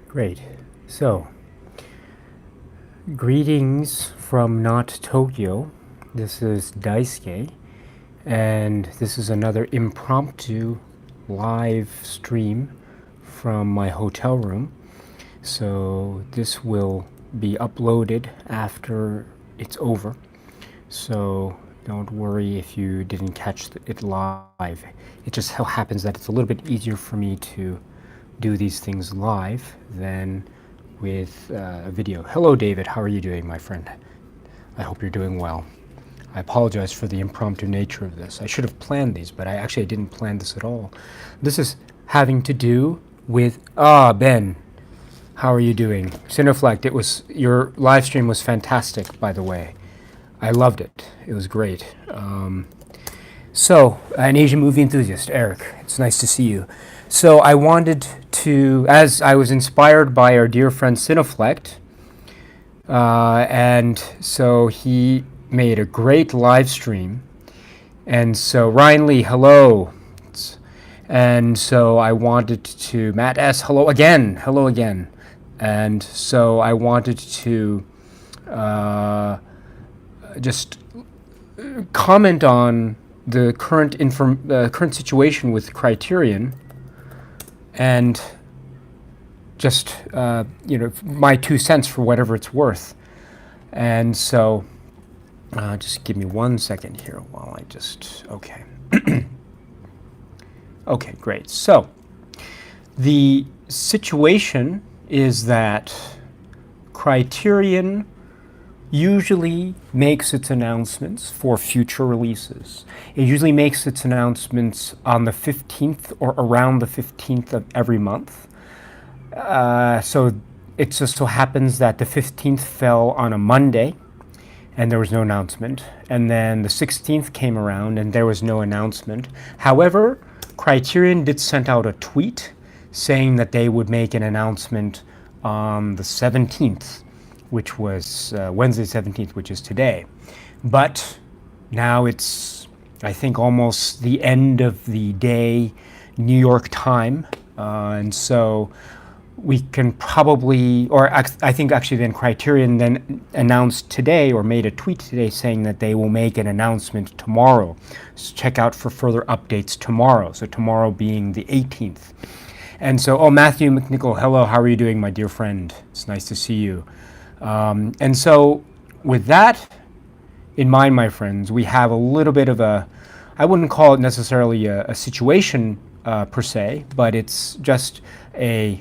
Great. So, greetings from not Tokyo. This is Daisuke, and this is another impromptu live stream from my hotel room. So, this will be uploaded after it's over. So, don't worry if you didn't catch it live. It just so happens that it's a little bit easier for me to do these things live than with a video. Hello, David. How are you doing, my friend? I hope you're doing well. I apologize for the impromptu nature of this. I should have planned these, but I didn't plan this at all. This is having to do with Ben. How are you doing? Cineflect, your live stream was fantastic, by the way. I loved it. It was great. So, an Asian movie enthusiast, Eric. It's nice to see you. So, I wanted to, as I was inspired by our dear friend Cineflect, and so he made a great live stream. And so, Ryan Lee, hello. And so, I wanted to, Matt S., hello again. And so, I wanted to just comment on the current situation with Criterion, and just my 2 cents for whatever it's worth. And so, just give me 1 second here while I just okay. Okay, great. So, the situation is that Criterion usually makes its announcements for future releases. It usually makes its announcements on the 15th or around the 15th of every month. So it just so happens that the 15th fell on a Monday and there was no announcement. And then the 16th came around and there was no announcement. However, Criterion did send out a tweet saying that they would make an announcement on the 17th, which was Wednesday 17th, which is today. But now it's, I think, almost the end of the day New York time. And so we can probably, or I think actually then Criterion then announced today or made a tweet today saying that they will make an announcement tomorrow. So check out for further updates tomorrow. So tomorrow being the 18th. And so, Matthew McNichol, hello, how are you doing, my dear friend? It's nice to see you. And so, with that in mind, my friends, we have a little bit of I wouldn't call it necessarily a situation per se, but it's just yes,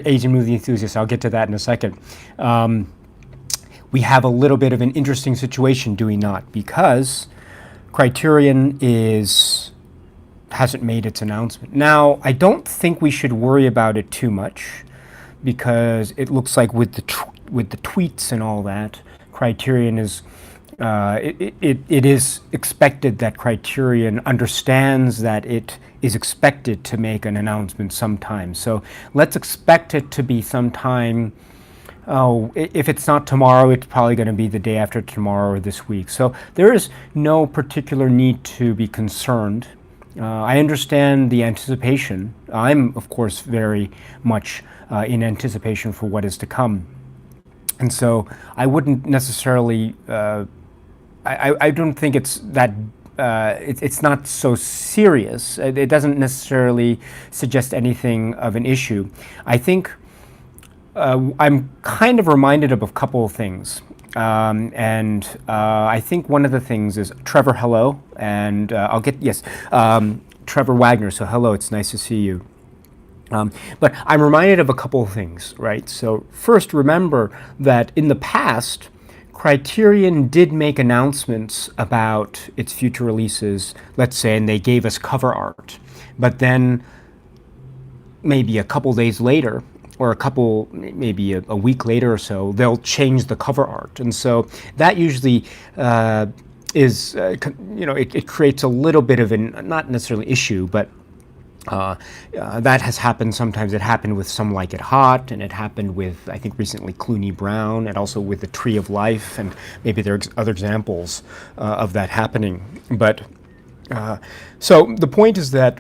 Asian movie enthusiast, I'll get to that in a second. We have a little bit of an interesting situation, do we not? Because Criterion hasn't made its announcement. Now, I don't think we should worry about it too much, because it looks like with the tweets and all that, Criterion is it is expected that Criterion understands that it is expected to make an announcement sometime. So let's expect it to be sometime. Oh, if it's not tomorrow, it's probably going to be the day after tomorrow or this week. So there is no particular need to be concerned. I understand the anticipation. I'm, of course, very much in anticipation for what is to come. And so I wouldn't necessarily, I don't think it's that, it's not so serious. It doesn't necessarily suggest anything of an issue. I think I'm kind of reminded of a couple of things. I think one of the things is Trevor, hello, and Trevor Wagner, so hello, it's nice to see you. But I'm reminded of a couple of things, right? So first, remember that in the past, Criterion did make announcements about its future releases, let's say, and they gave us cover art. But then maybe a couple days later, or maybe a week later or so, they'll change the cover art. And so that usually it creates a little bit of not necessarily issue, but that has happened sometimes. It happened with Some Like It Hot, and it happened with, I think, recently Clooney Brown, and also with The Tree of Life, and maybe there are other examples of that happening. But so the point is that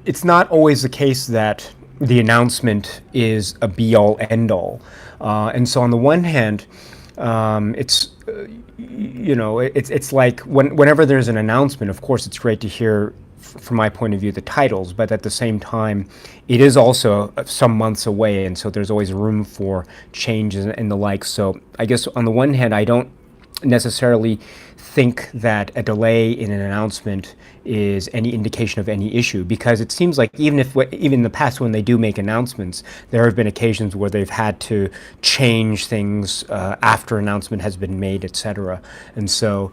it's not always the case that the announcement is a be-all, end-all. And so on the one hand, it's it's like whenever there's an announcement, of course, it's great to hear, from my point of view, the titles, but at the same time, it is also some months away, and so there's always room for changes and the like. So I guess on the one hand, I don't necessarily think that a delay in an announcement is any indication of any issue, because it seems like even in the past, when they do make announcements, there have been occasions where they've had to change things after announcement has been made, etc. And so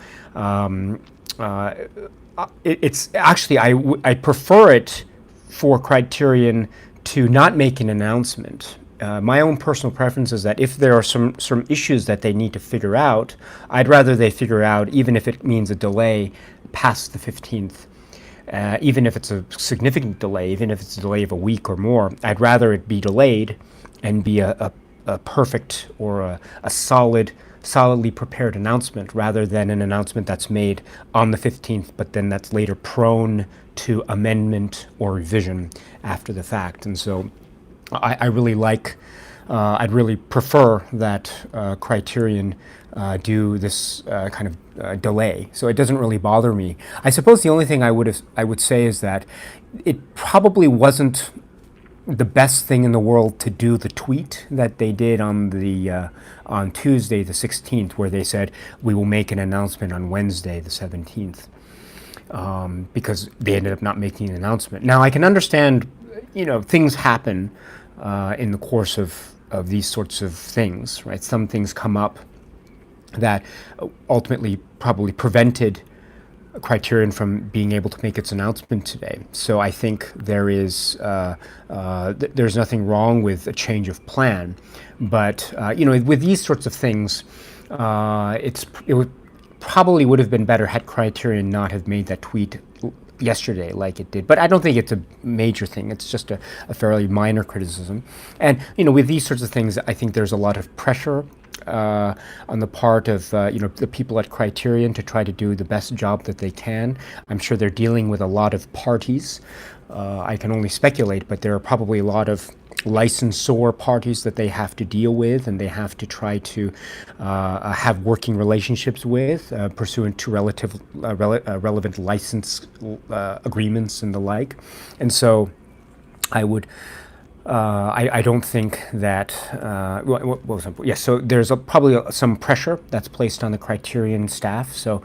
it's actually, I prefer it for Criterion to not make an announcement. My own personal preference is that if there are some issues that they need to figure out, I'd rather they figure out, even if it means a delay past the 15th. Even if it's a significant delay, even if it's a delay of a week or more, I'd rather it be delayed and be a perfect or a solidly prepared announcement, rather than an announcement that's made on the 15th, but then that's later prone to amendment or revision after the fact. And so I really like, I'd really prefer that Criterion do this kind of delay. So it doesn't really bother me. I suppose the only thing I would say is that it probably wasn't the best thing in the world to do the tweet that they did on Tuesday the 16th, where they said we will make an announcement on Wednesday the 17th, because they ended up not making an announcement. Now I can understand, things happen in the course of these sorts of things, right? Some things come up that ultimately probably prevented Criterion from being able to make its announcement today. So I think there's nothing wrong with a change of plan, but with these sorts of things, probably would have been better had Criterion not have made that tweet yesterday like it did. But I don't think it's a major thing. It's just a fairly minor criticism. And with these sorts of things, I think there's a lot of pressure on the part of the people at Criterion to try to do the best job that they can. I'm sure they're dealing with a lot of parties. I can only speculate, but there are probably a lot of licensor parties that they have to deal with, and they have to try to have working relationships with, pursuant to relevant license agreements and the like. And so I don't think that, so there's probably some pressure that's placed on the Criterion staff. So,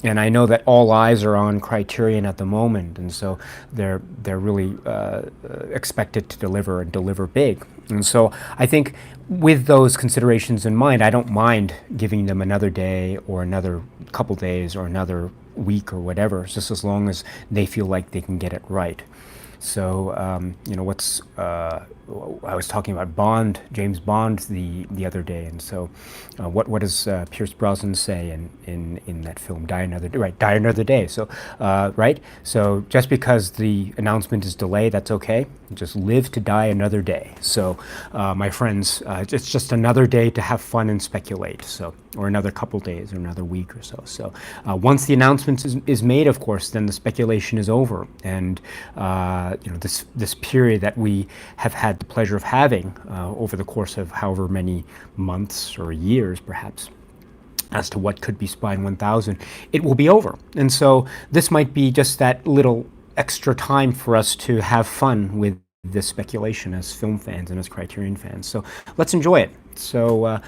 and I know that all eyes are on Criterion at the moment, and so they're really expected to deliver and deliver big. And so I think with those considerations in mind, I don't mind giving them another day or another couple days or another week or whatever, just as long as they feel like they can get it right. So I was talking about James Bond the other day, and so what does Pierce Brosnan say in that film, Die Another Day? So right, so just because the announcement is delayed, that's okay. Just live to die another day. So my friends, it's just another day to have fun and speculate. So, or another couple days or another week or so. So once the announcement is made, of course, then the speculation is over, and this period that we have had the pleasure of having over the course of however many months or years, perhaps, as to what could be Spine 1000, it will be over. And so this might be just that little extra time for us to have fun with this speculation as film fans and as Criterion fans. So let's enjoy it. So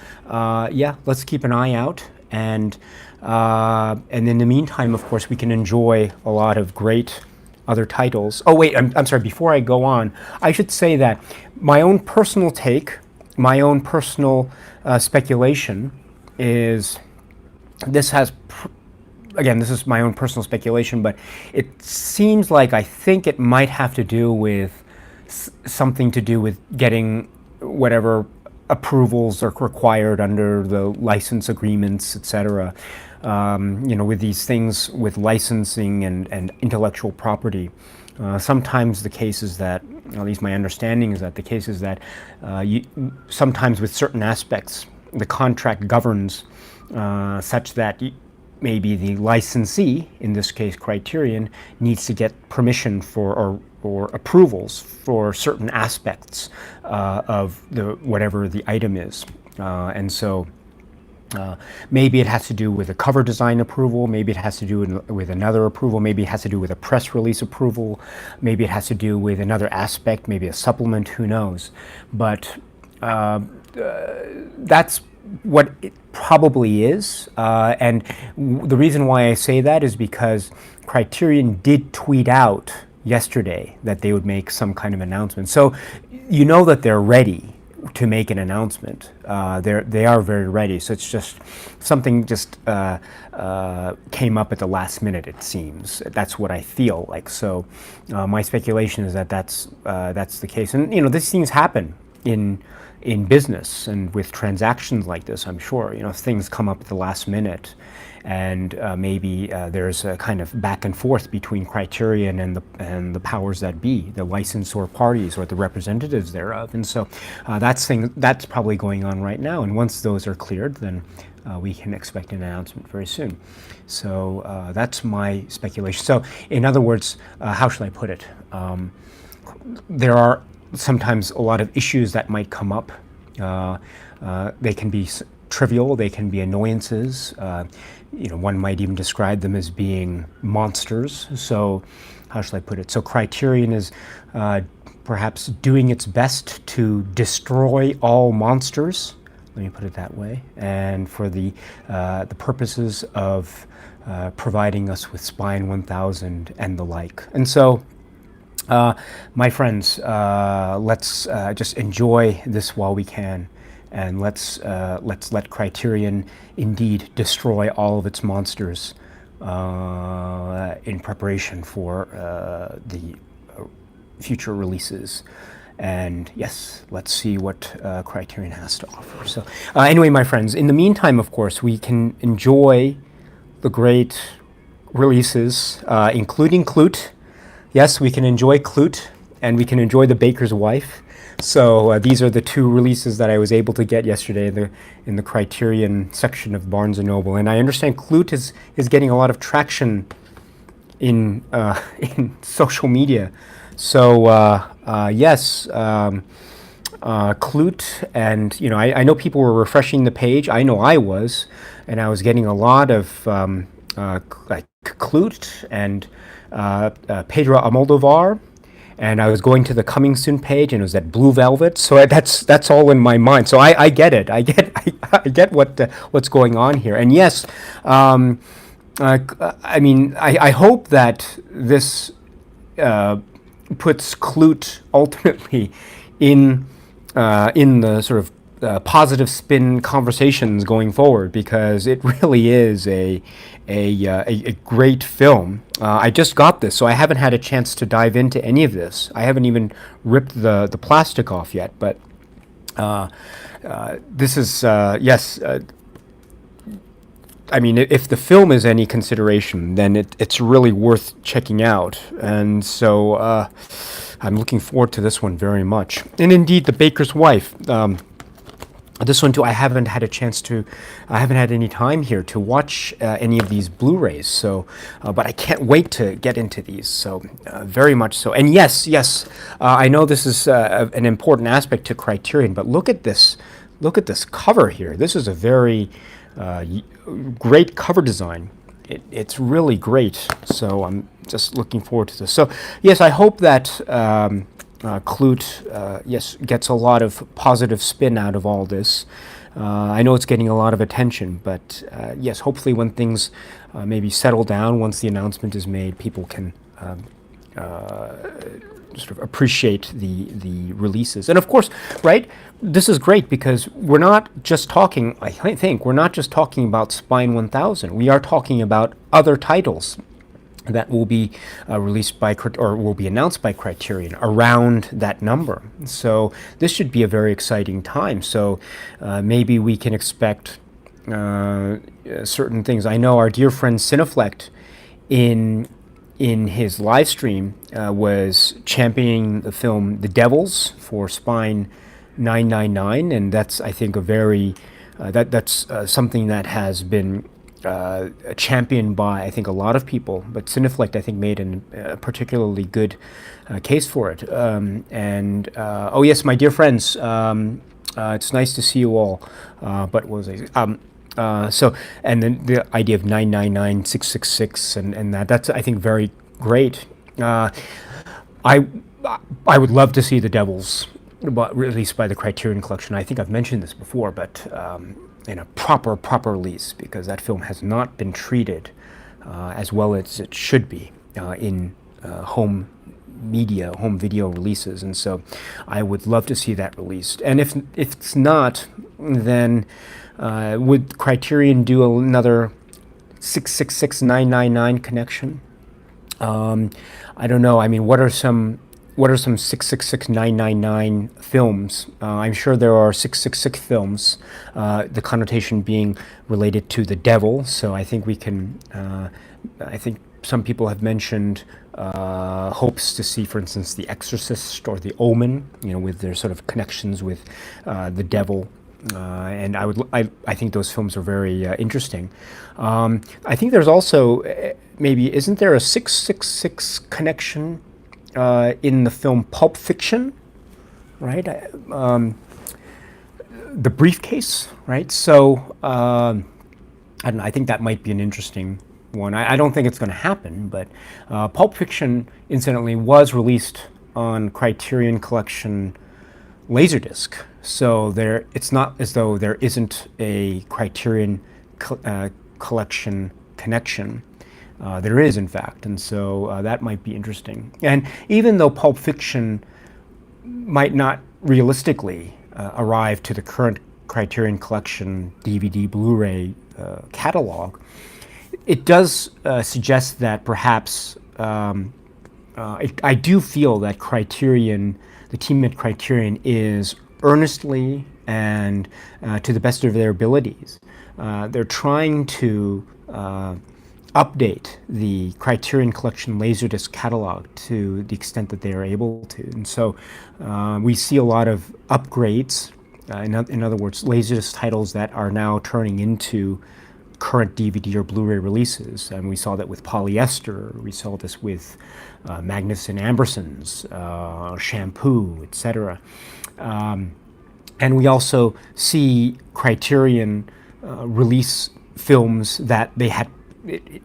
let's keep an eye out, and in the meantime, of course, we can enjoy a lot of great other titles. Oh wait, I'm sorry, before I go on, I should say that my own personal take, my own personal speculation is, this is my own personal speculation, but it seems like I think it might have to do with something to do with getting whatever approvals are required under the license agreements, etc. With these things with licensing and intellectual property, sometimes the case is that, at least my understanding is that the case is that sometimes with certain aspects, the contract governs such that maybe the licensee, in this case Criterion, needs to get permission for or approvals for certain aspects of the whatever the item is, and so. Maybe it has to do with a cover design approval, maybe it has to do with another approval, maybe it has to do with a press release approval, maybe it has to do with another aspect, maybe a supplement, who knows. But that's what it probably is. And the reason why I say that is because Criterion did tweet out yesterday that they would make some kind of announcement. So you know that they're ready to make an announcement. They are very ready. So it's just something just came up at the last minute, it seems. That's what I feel like. So my speculation is that that's the case. And you know, these things happen in business and with transactions like this. I'm sure, you know, things come up at the last minute, and maybe there's a kind of back and forth between Criterion and the powers that be, the licensor parties or the representatives thereof. And so that's probably going on right now. And once those are cleared, then we can expect an announcement very soon. So that's my speculation. So in other words, how should I put it? There are sometimes a lot of issues that might come up. They can be trivial, they can be annoyances. You know, one might even describe them as being monsters. So how should I put it? So Criterion is perhaps doing its best to destroy all monsters, let me put it that way, and for the purposes of providing us with Spine 1000 and the like. And so my friends, let's just enjoy this while we can, and let's let Criterion indeed destroy all of its monsters in preparation for the future releases. And yes, let's see what Criterion has to offer. So anyway, my friends, in the meantime, of course, we can enjoy the great releases, including Klute. Yes, we can enjoy Klute, and we can enjoy The Baker's Wife. So these are the two releases that I was able to get yesterday in the Criterion section of Barnes & Noble. And I understand Klute is getting a lot of traction in social media. So yes, Klute, and you know, I know people were refreshing the page. I know I was, and I was getting a lot of like Klute and Pedro Almodovar, and I was going to the coming soon page, and it was that Blue Velvet. So that's all in my mind. So I get it. I get what's going on here. And yes, I mean, I hope that this puts Klute ultimately in the sort of positive spin conversations going forward, because it really is a great film. I just got this, so I haven't had a chance to dive into any of this. I haven't even ripped the plastic off yet, but this is yes. I mean, if the film is any consideration, then it's really worth checking out. And so I'm looking forward to this one very much. And indeed, The Baker's Wife. This one too, I haven't had any time here to watch any of these Blu-rays. So, but I can't wait to get into these. So, very much so. And yes, I know this is an important aspect to Criterion, but look at this cover here. This is a very great cover design. It's really great. So I'm just looking forward to this. So yes, I hope that Klute, yes, gets a lot of positive spin out of all this. I know it's getting a lot of attention, but yes, hopefully when things maybe settle down, once the announcement is made, people can sort of appreciate the releases. And of course, right, this is great because we're not just talking, I think, we're not just talking about Spine 1000. We are talking about other titles that will be released by, or will be announced by Criterion around that number. So this should be a very exciting time. So maybe we can expect certain things. I know our dear friend Cineflect in his live stream was championing the film The Devils for Spine 999, and that's, I think, a very that's something that has been championed by, I think, a lot of people, but Cineflight, I think, made a particularly good case for it. Oh yes, my dear friends, it's nice to see you all. But what was I? And then the idea of 999 666 and that's, I think, very great. I would love to see The Devils, but released by the Criterion Collection. I think I've mentioned this before, but in a proper release, because that film has not been treated as well as it should be in home video releases, and so I would love to see that released. And if it's not, then would Criterion do another 666 999 connection? I don't know. I mean, what are some 666 999 films? I'm sure there are 666 films, the connotation being related to the devil. So I think we can, I think some people have mentioned hopes to see, for instance, The Exorcist or The Omen, with their sort of connections with the devil. And I think those films are very interesting. I think there's also, maybe, isn't there a 666 connection in the film Pulp Fiction, right? The briefcase, right? So I don't know, I think that might be an interesting one. I don't think it's going to happen, but Pulp Fiction, incidentally, was released on Criterion Collection Laserdisc. So it's not as though there isn't a Criterion Collection connection. There is, in fact, and so that might be interesting. And even though Pulp Fiction might not realistically arrive to the current Criterion Collection DVD, Blu-ray catalog, it does suggest that perhaps I do feel that Criterion, the team at Criterion, is earnestly and to the best of their abilities, they're trying to update the Criterion Collection Laserdisc catalog to the extent that they are able to. And so we see a lot of upgrades, in other words, Laserdisc titles that are now turning into current DVD or Blu-ray releases. And we saw that with Polyester, we saw this with Magnuson Ambersons, Shampoo, etc. And we also see Criterion release films that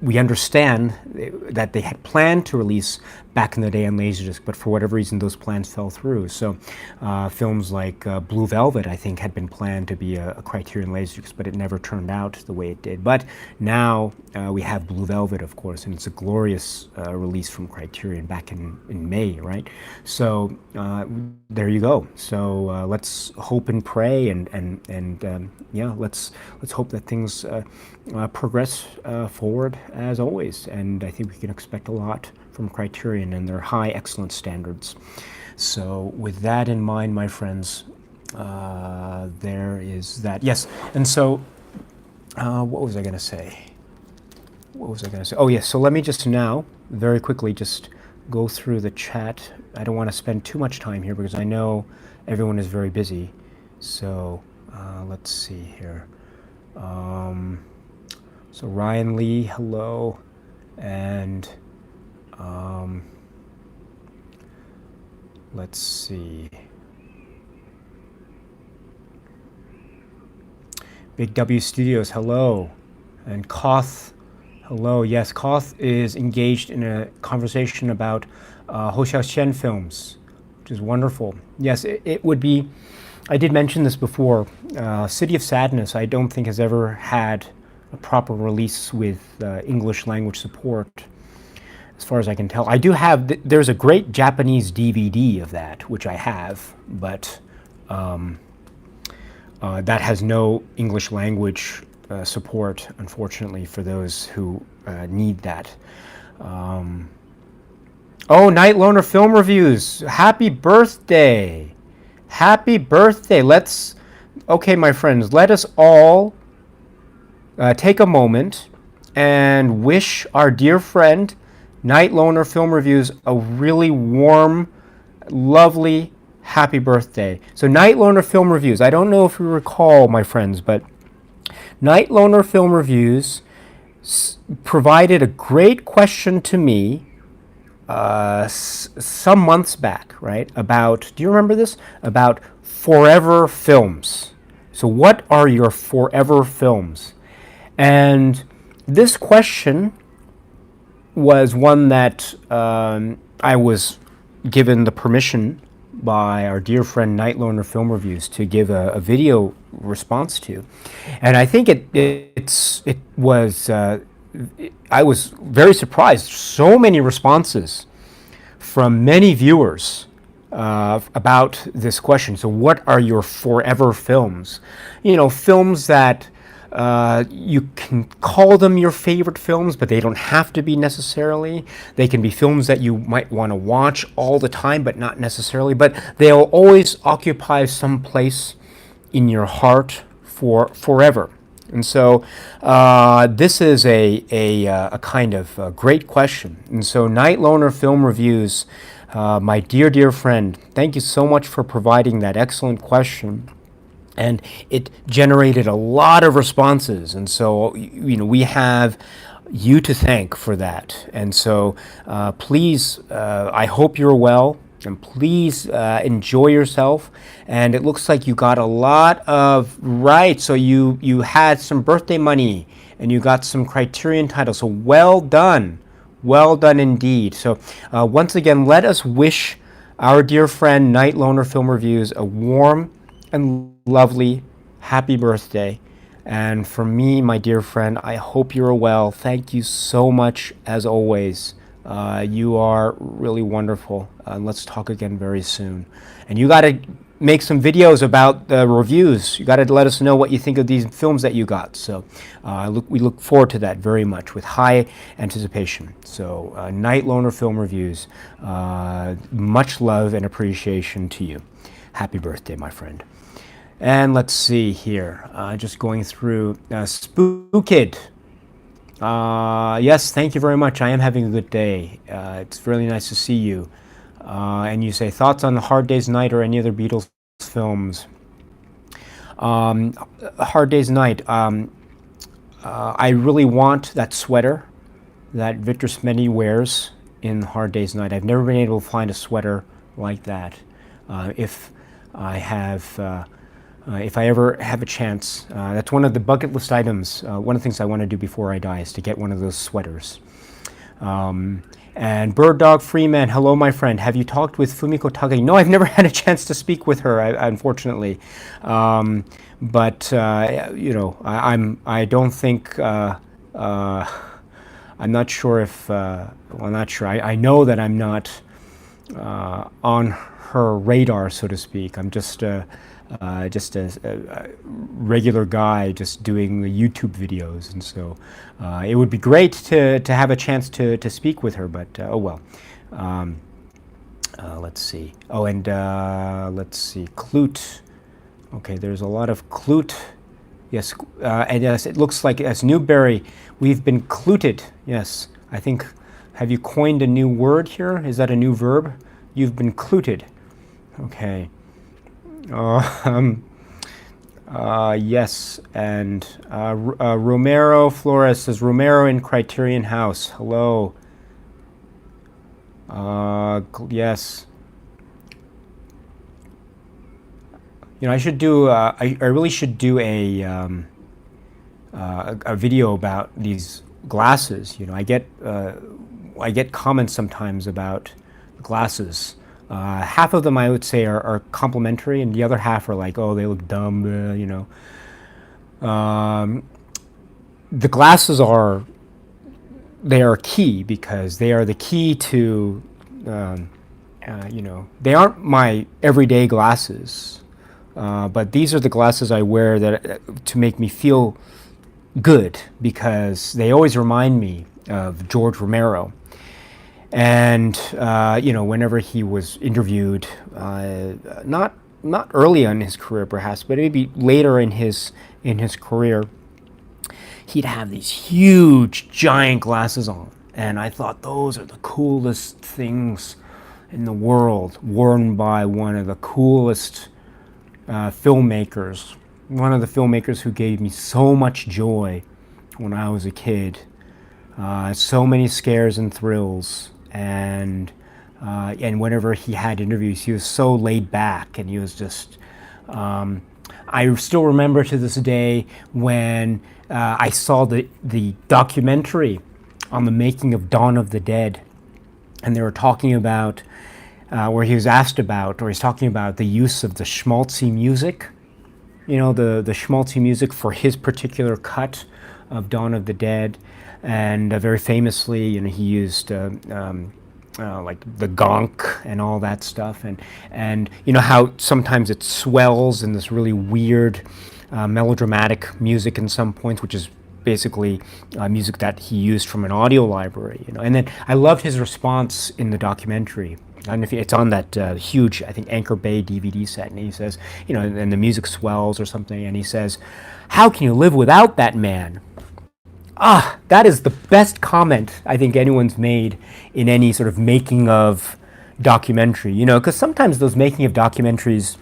we understand that they had planned to release back in the day on Laserdisc, but for whatever reason those plans fell through. So films like Blue Velvet, I think, had been planned to be a Criterion Laserdisc, but it never turned out the way it did. But now we have Blue Velvet, of course, and it's a glorious release from Criterion back in May, right? So there you go. So let's hope and pray, and yeah, let's hope that things progress forward as always. And I think we can expect a lot from Criterion and their high excellence standards. So with that in mind, my friends, there is that. Yes, and so what was I going to say? Oh yes, so let me just now very quickly just go through the chat. I don't want to spend too much time here because I know everyone is very busy. So let's see here. So Ryan Lee, hello, and let's see. Big W Studios, hello, and Koth, hello. Yes, Koth is engaged in a conversation about Ho Xiaoqian films, which is wonderful. Yes, it would be. I did mention this before. City of Sadness, I don't think has ever had a proper release with English language support, as far as I can tell. I do have, there's a great Japanese DVD of that, which I have, but that has no English language support, unfortunately, for those who need that. Oh, Night Loner Film Reviews, happy birthday! Happy birthday! Okay, my friends, let us all take a moment and wish our dear friend Night Loner Film Reviews a really warm, lovely, happy birthday. So Night Loner Film Reviews, I don't know if you recall, my friends, but Night Loner Film Reviews provided a great question to me some months back, right? About, do you remember this? About forever films. So, what are your forever films? And this question was one that I was given the permission by our dear friend Night Loner Film Reviews to give a video response to, and I think it was I was very surprised. So many responses from many viewers about this question. So, what are your forever films? You know, films that you can call them your favorite films, but they don't have to be necessarily. They can be films that you might want to watch all the time, but not necessarily. But they'll always occupy some place in your heart for forever. And so this is a kind of great question. And so Night Loner Film Reviews, my dear friend, thank you so much for providing that excellent question. And it generated a lot of responses. And so, you know, we have you to thank for that. And so please, I hope you're well. And please enjoy yourself. And it looks like you got a lot of right. So you had some birthday money and you got some Criterion titles. So well done indeed. So once again, let us wish our dear friend Night Loner Film Reviews a warm and lovely happy birthday. And for me, my dear friend, I hope you're well. Thank you so much as always. You are really wonderful. Let's talk again very soon. And you got to make some videos about the reviews. You got to let us know what you think of these films that you got. So we look forward to that very much with high anticipation. So Night Loner Film Reviews, much love and appreciation to you. Happy birthday, my friend. And let's see here. Just going through Spookid. Yes, thank you very much. I am having a good day. It's really nice to see you. And you say, thoughts on Hard Day's Night or any other Beatles films? Hard Day's Night. I really want that sweater that Victor Smedley wears in Hard Day's Night. I've never been able to find a sweater like that. If I ever have a chance, that's one of the bucket list items. One of the things I want to do before I die is to get one of those sweaters. And Bird Dog Freeman, hello, my friend. Have you talked with Fumiko Takagi? No, I've never had a chance to speak with her, unfortunately. But you know, I don't think. I'm not sure if. Well, I'm not sure. I know that I'm not on her radar, so to speak. I'm just a regular guy just doing the YouTube videos, and so it would be great to have a chance to speak with her, but oh well. Let's see. Oh, and let's see. Clute. Okay, there's a lot of Clute. Yes, and yes, it looks like as Newberry, we've been cluted. Yes, I think. Have you coined a new word here? Is that a new verb? You've been cluted. Okay. Yes, and Romero Flores says, Romero in Criterion House. Hello. Yes. You know, I should do. I really should do a video about these glasses. You know, I get comments sometimes about glasses. Half of them I would say are complimentary, and the other half are like, oh, they look dumb, you know. The glasses are key because they are the key to, you know, they aren't my everyday glasses, but these are the glasses I wear that to make me feel good because they always remind me of George Romero. And you know, whenever he was interviewed, not early on in his career perhaps, but maybe later in his career, he'd have these huge, giant glasses on, and I thought those are the coolest things in the world, worn by one of the coolest filmmakers, one of the filmmakers who gave me so much joy when I was a kid. So many scares and thrills, and whenever he had interviews, he was so laid back, and he was just. I still remember to this day when I saw the documentary on the making of Dawn of the Dead, and they were talking about where he was asked about, or he's talking about the use of the schmaltzy music, the schmaltzy music for his particular cut of Dawn of the Dead, and very famously, he used like the gonk and all that stuff, and how sometimes it swells in this really weird melodramatic music in some points, which is basically music that he used from an audio library, And then I loved his response in the documentary. I don't know if it's on that huge, I think, Anchor Bay DVD set, and he says, and the music swells or something, and he says, "How can you live without that man?" That is the best comment I think anyone's made in any sort of making of documentary, because sometimes those making of documentaries,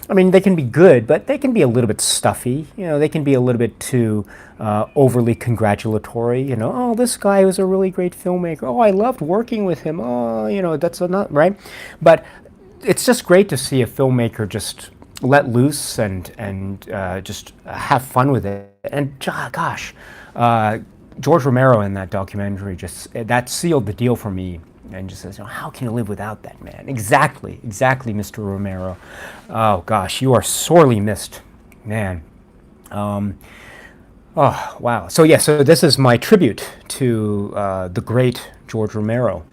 they can be good, but they can be a little bit stuffy, they can be a little bit too overly congratulatory, "Oh, this guy was a really great filmmaker. Oh, I loved working with him. Oh, that's not right." But it's just great to see a filmmaker just let loose and just have fun with it. And gosh, George Romero in that documentary that sealed the deal for me, and just says, "How can you live without that man?" Exactly, Mr. Romero. Oh gosh, you are sorely missed, man. Oh wow. So this is my tribute to the great George Romero.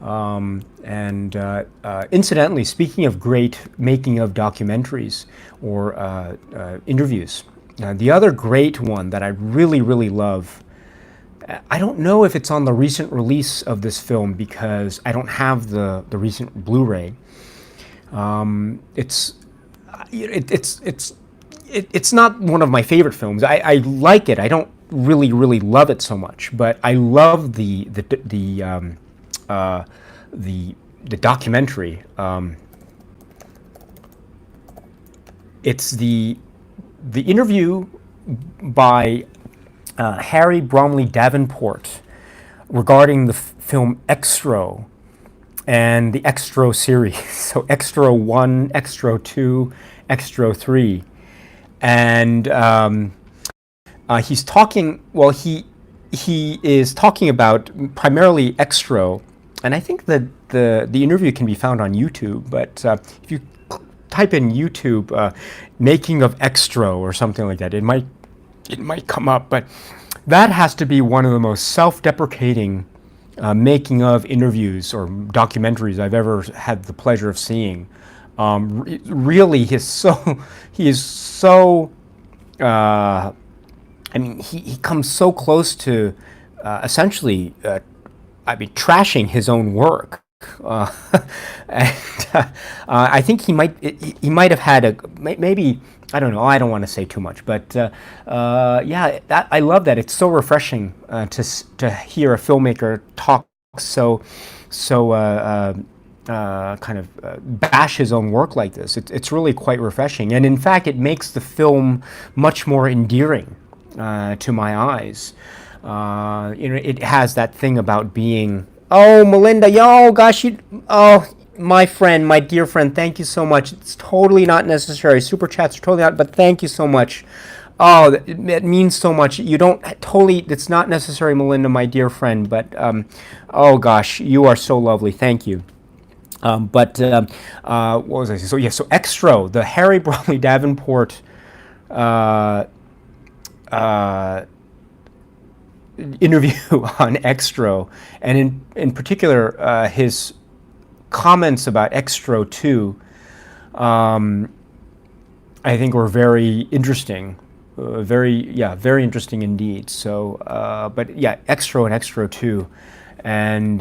And incidentally, speaking of great making of documentaries or interviews, the other great one that I really, really love, I don't know if it's on the recent release of this film because I don't have the recent Blu-ray. It's not one of my favorite films. I like it. I don't really, really love it so much, but I love the documentary. It's the interview by Harry Bromley Davenport regarding the film Xtro and the Xtro series. So Xtro 1, Xtro 2, Xtro 3. And he's talking, well, he is talking about primarily Xtro, and I think that the interview can be found on YouTube, but if you type in YouTube making of Xtro or something like that, it might come up, but that has to be one of the most self-deprecating making of interviews or documentaries I've ever had the pleasure of seeing. Really, he is so he comes so close to essentially trashing his own work. And I think he might have had maybe, I don't know. I don't want to say too much, but I love that. It's so refreshing to hear a filmmaker talk so kind of bash his own work like this. It's really quite refreshing, and in fact, it makes the film much more endearing to my eyes. It has that thing about being. Oh, Melinda, gosh, my friend, my dear friend, thank you so much. It's totally not necessary. Super chats are totally not, but thank you so much. Oh, it means so much. You don't totally, it's not necessary, Melinda, my dear friend, but oh gosh, you are so lovely. Thank you. What was I saying? So Xtro, the Harry Bromley Davenport interview on Xtro, and in particular his comments about Xtro 2, I think were very interesting, very interesting indeed. So, but yeah, Xtro and Xtro 2, and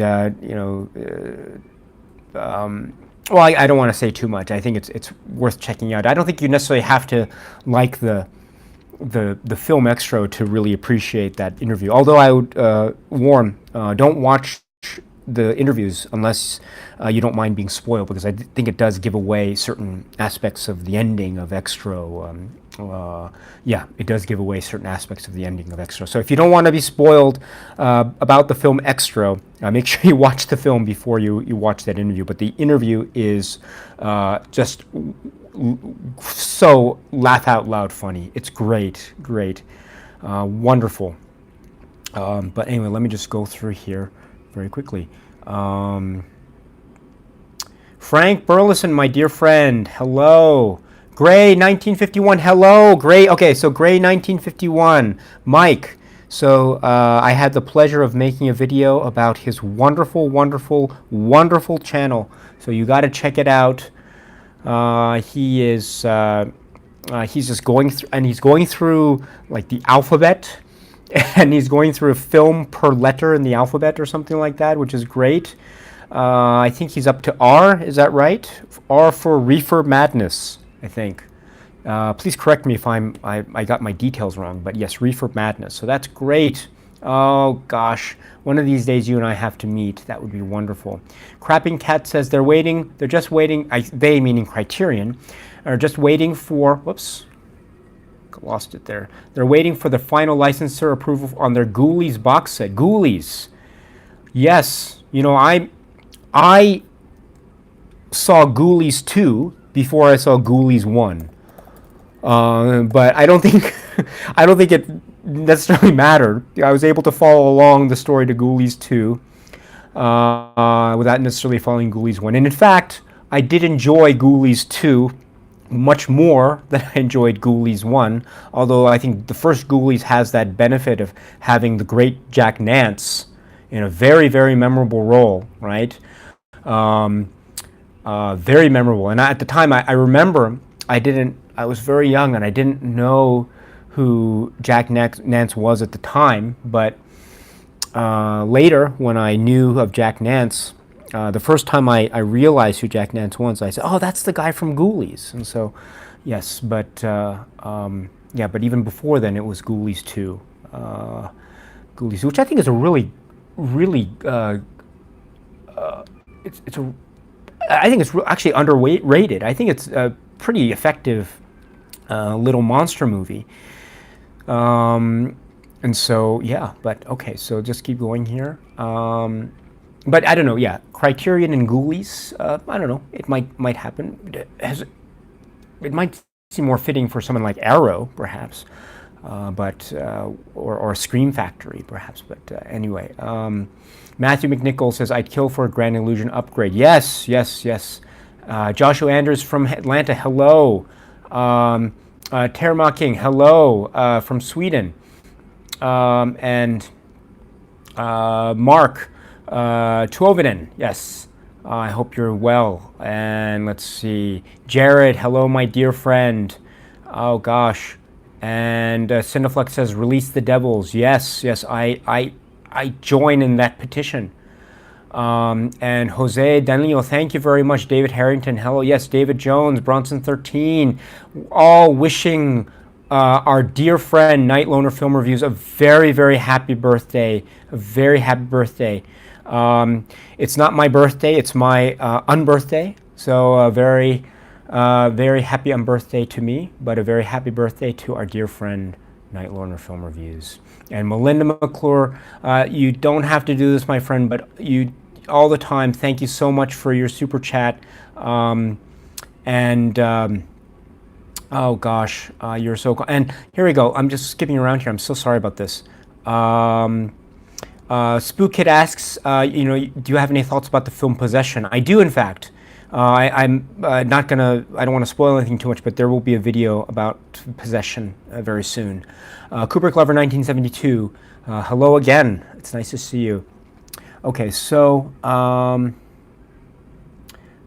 well, I don't want to say too much. I think it's worth checking out. I don't think you necessarily have to like the film Xtro to really appreciate that interview. Although I would warn, don't watch the interviews unless you don't mind being spoiled, because I think it does give away certain aspects of the ending of Extra. Yeah, it does give away certain aspects of the ending of Extra. So if you don't want to be spoiled about the film Extra, make sure you watch the film before you watch that interview. But the interview is just so laugh out loud funny. It's great, wonderful. But anyway, let me just go through here very quickly. Frank Burleson, my dear friend, hello. Gray 1951, hello. Gray, okay, so Gray 1951, Mike. So I had the pleasure of making a video about his wonderful, wonderful, wonderful channel. So you got to check it out. He's just going through, and he's going through like the alphabet, and he's going through a film per letter in the alphabet or something like that, which is great. I think he's up to R, is that right? R for Reefer Madness, I think. Please correct me if I got my details wrong, but yes, Reefer Madness. So that's great. Oh gosh, one of these days you and I have to meet. That would be wonderful. Crapping Cat says they're waiting. They're just waiting. They meaning Criterion, are just waiting for. Whoops, lost it there. They're waiting for the final licensor approval on their Ghoulies box set. Ghoulies. Yes, you know I saw Ghoulies 2 before I saw Ghoulies 1. But I don't think it necessarily mattered. I was able to follow along the story to Ghoulies 2 without necessarily following Ghoulies 1. And in fact, I did enjoy Ghoulies 2 much more than I enjoyed Ghoulies 1, although I think the first Ghoulies has that benefit of having the great Jack Nance in a very, very memorable role, right? Very memorable. And at the time, I remember I was very young and I didn't know who Jack Nance was at the time, but later when I knew of Jack Nance, the first time I realized who Jack Nance was, I said, oh, that's the guy from Ghoulies. And so, yes, but yeah, but even before then it was Ghoulies 2. Ghoulies, which I think is a really I think it's actually underrated. I think it's a pretty effective little monster movie. And so, yeah, but okay, so just keep going here. But I don't know, yeah, Criterion and Ghoulies, I don't know, it might happen. It might seem more fitting for someone like Arrow, perhaps, but or Scream Factory, perhaps. But anyway, Matthew McNichol says, I'd kill for a Grand Illusion upgrade. Yes. Joshua Anders from Atlanta, hello. Terma King, hello, from Sweden. And Mark Tuovinen, yes. I hope you're well. And let's see. Jared, hello, my dear friend. Oh, gosh. And Cineflex says, release the devils. Yes, I join in that petition. And Jose Danilo, thank you very much. David Harrington, hello. Yes, David Jones, Bronson 13, all wishing our dear friend Night Loner Film Reviews a very, very happy birthday. A very happy birthday. It's not my birthday, it's my unbirthday. So very, very happy unbirthday to me, but a very happy birthday to our dear friend Night Loner Film Reviews. And Melinda McClure, you don't have to do this, my friend, but you all the time. Thank you so much for your super chat. Oh gosh, you're so cool. And here we go. I'm just skipping around here. I'm so sorry about this. Spook Kid asks, you know, do you have any thoughts about the film Possession? I do, in fact. I'm not gonna. I don't want to spoil anything too much, but there will be a video about Possession very soon. Kubrick Lover 1972. Hello again. It's nice to see you. Okay, so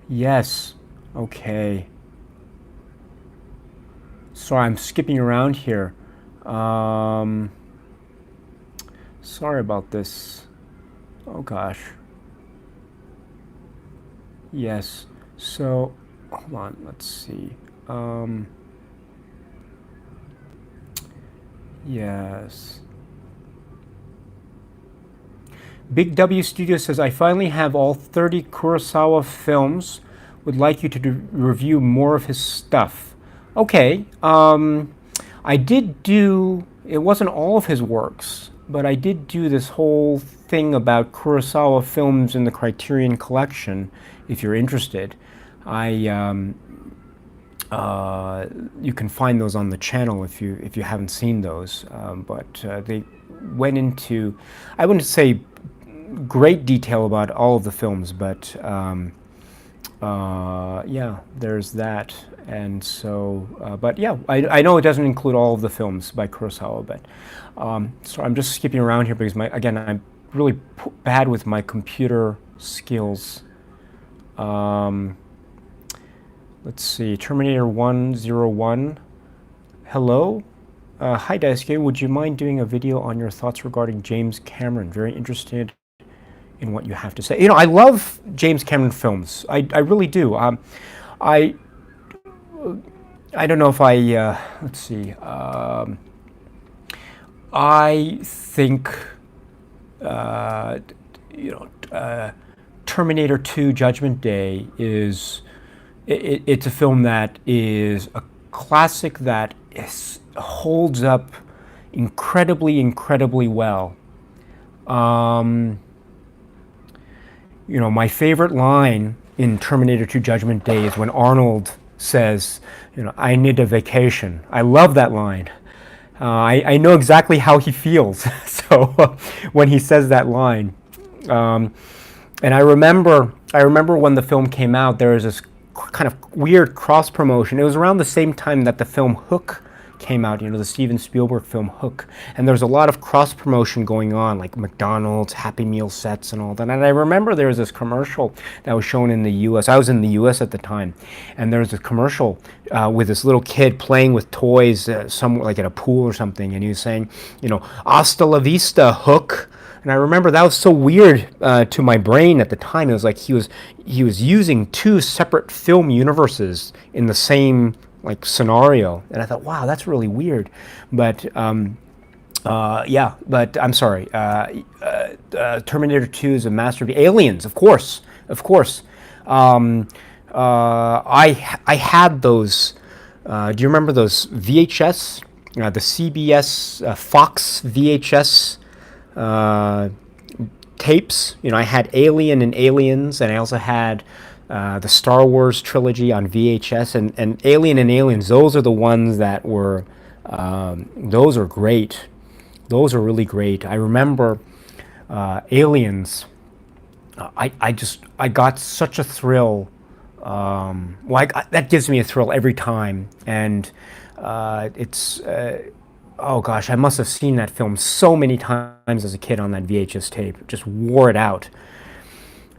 yes. Okay. Sorry, I'm skipping around here. Sorry about this. Oh gosh. Yes. So, hold on. Let's see. Yes. Big W Studio says, I finally have all 30 Kurosawa films. Would like you to review more of his stuff. Okay. I did do, it wasn't all of his works, but I did do this whole thing about Kurosawa films in the Criterion Collection, if you're interested. You can find those on the channel if you haven't seen those. But they went into, I wouldn't say great detail about all of the films, but yeah, there's that. And so, but yeah, I know it doesn't include all of the films by Kurosawa, but so I'm just skipping around here because again, I'm really bad with my computer skills. Let's see, Terminator 101. Hello. Hi, Daisuke. Would you mind doing a video on your thoughts regarding James Cameron? Very interested in what you have to say. You know, I love James Cameron films. I really do. I don't know if let's see. I think, Terminator 2 Judgment Day is, it's a film that is a classic that holds up incredibly, incredibly well. My favorite line in Terminator 2 Judgment Day is when Arnold says, I need a vacation. I love that line. I know exactly how he feels. So when he says that line, and I remember when the film came out, there was this kind of weird cross promotion. It was around the same time that the film Hook came out, the Steven Spielberg film Hook, and there was a lot of cross promotion going on, like McDonald's, Happy Meal sets and all that. And I remember there was this commercial that was shown in the US. I was in the US at the time, and there was a commercial with this little kid playing with toys somewhere, like at a pool or something, and he was saying, hasta la vista, Hook. And I remember that was so weird to my brain at the time. It was like he was using two separate film universes in the same scenario, and I thought, wow, that's really weird. But yeah, but I'm sorry. Terminator 2 is a masterpiece. Aliens, of course. I had those. Do you remember those VHS? The CBS Fox VHS. Tapes. I had Alien and Aliens, and I also had the Star Wars trilogy on VHS, and Alien and Aliens. Those are the ones that were, those are great. Those are really great. I remember Aliens. I got such a thrill. That gives me a thrill every time, and it's. Oh gosh, I must have seen that film so many times as a kid on that VHS tape. Just wore it out,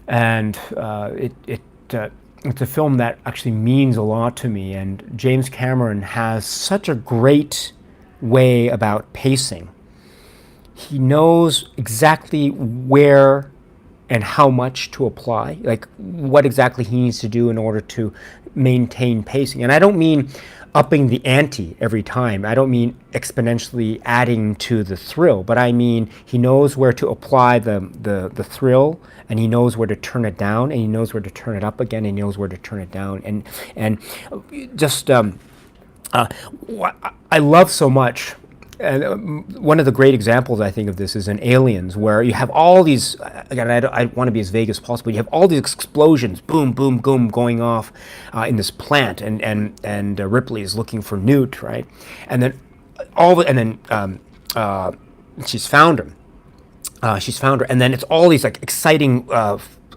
and it's a film that actually means a lot to me. And James Cameron has such a great way about pacing. He knows exactly where and how much to apply, like what exactly he needs to do in order to maintain pacing. And I don't mean upping the ante every time. I don't mean exponentially adding to the thrill, but I mean he knows where to apply the thrill, and he knows where to turn it down, and he knows where to turn it up again, and he knows where to turn it down. And just what I love so much. And one of the great examples, I think, of this is in Aliens, where you have all these, again, I want to be as vague as possible, you have all these explosions, boom, boom, boom, going off in this plant, and Ripley is looking for Newt, right? And then she's found him. And then it's all these exciting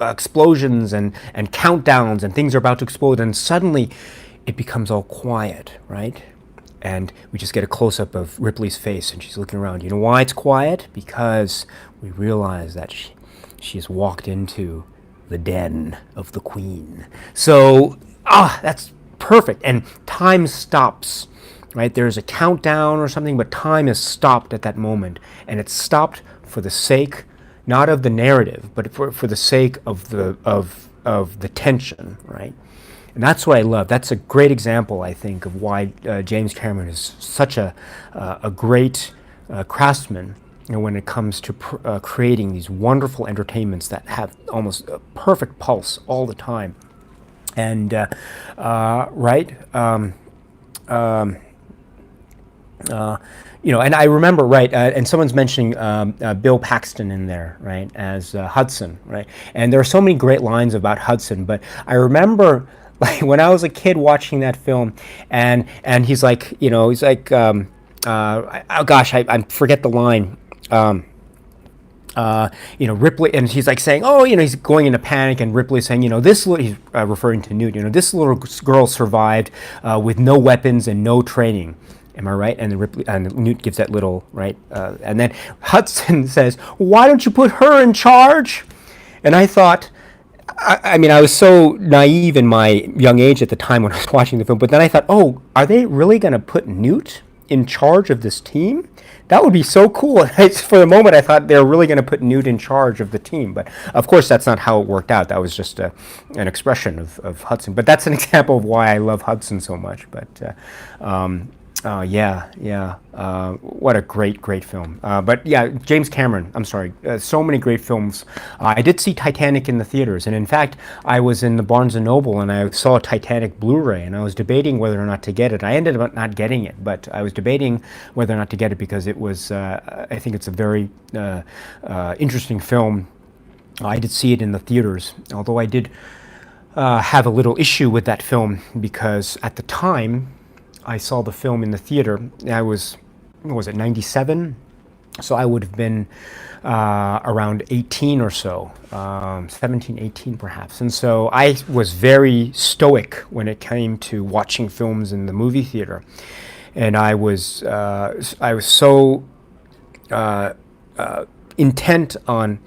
explosions and countdowns, and things are about to explode, and suddenly it becomes all quiet, right? And we just get a close-up of Ripley's face, and she's looking around. You know why it's quiet? Because we realize that she has walked into the den of the Queen. So, that's perfect. And time stops, right? There's a countdown or something, but time is stopped at that moment. And it's stopped for the sake, not of the narrative, but for the sake of the tension, right? And that's what I love. That's a great example, I think, of why James Cameron is such a great craftsman when it comes to creating these wonderful entertainments that have almost a perfect pulse all the time. And right. And I remember, right, and someone's mentioning Bill Paxton in there, right, as Hudson, right, and there are so many great lines about Hudson, but I remember, like, when I was a kid watching that film, and he's like, oh gosh, I forget the line. Ripley, and he's like saying, oh, he's going into panic, and Ripley's saying, he's referring to Newt, this little girl survived with no weapons and no training. Am I right? And Ripley and Newt gives that little right, and then Hudson says, "Why don't you put her in charge?" And I thought, I mean, I was so naive in my young age at the time when I was watching the film. But then I thought, oh, are they really going to put Newt in charge of this team? That would be so cool. For a moment, I thought they were really going to put Newt in charge of the team. But of course, that's not how it worked out. That was just an expression of Hudson. But that's an example of why I love Hudson so much. But what a great film. But yeah, James Cameron, I'm sorry, so many great films. I did see Titanic in the theaters, and in fact, I was in the Barnes & Noble and I saw a Titanic Blu-ray, and I was debating whether or not to get it. I ended up not getting it, but I was debating whether or not to get it because it was, I think it's a very interesting film. I did see it in the theaters, although I did have a little issue with that film because at the time, I saw the film in the theater. I was, what was it, 97? So I would have been around 18 or so, 17, 18 perhaps. And so I was very stoic when it came to watching films in the movie theater. And I was so intent on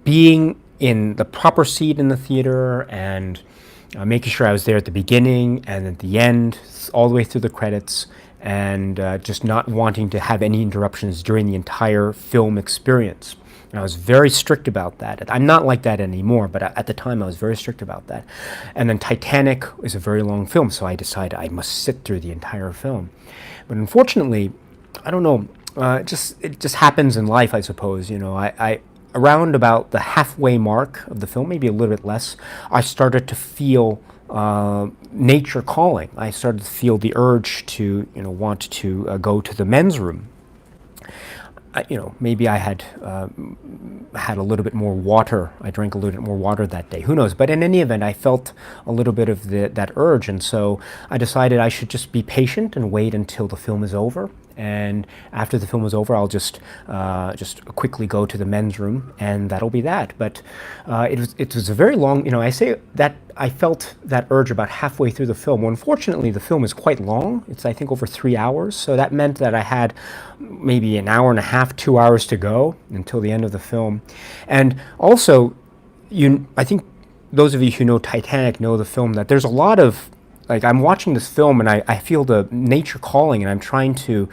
being in the proper seat in the theater and making sure I was there at the beginning and at the end, all the way through the credits, and just not wanting to have any interruptions during the entire film experience. And I was very strict about that. I'm not like that anymore, but at the time I was very strict about that. And then Titanic is a very long film, so I decided I must sit through the entire film. But unfortunately, I don't know, it just happens in life, I suppose. I around about the halfway mark of the film, maybe a little bit less, I started to feel nature calling. I started to feel the urge to, want to go to the men's room. Maybe I had had a little bit more water. I drank a little bit more water that day. Who knows? But in any event, I felt a little bit of that urge, and so I decided I should just be patient and wait until the film is over. And after the film is over, I'll just quickly go to the men's room, and that'll be that. But it was a very long. I say that I felt that urge about halfway through the film. Well, unfortunately, the film is quite long. It's, I think, over 3 hours. So that meant that I had maybe an hour and a half, 2 hours to go until the end of the film. And also, I think those of you who know Titanic know the film, that there's a lot of, like, I'm watching this film and I feel the nature calling, and I'm trying to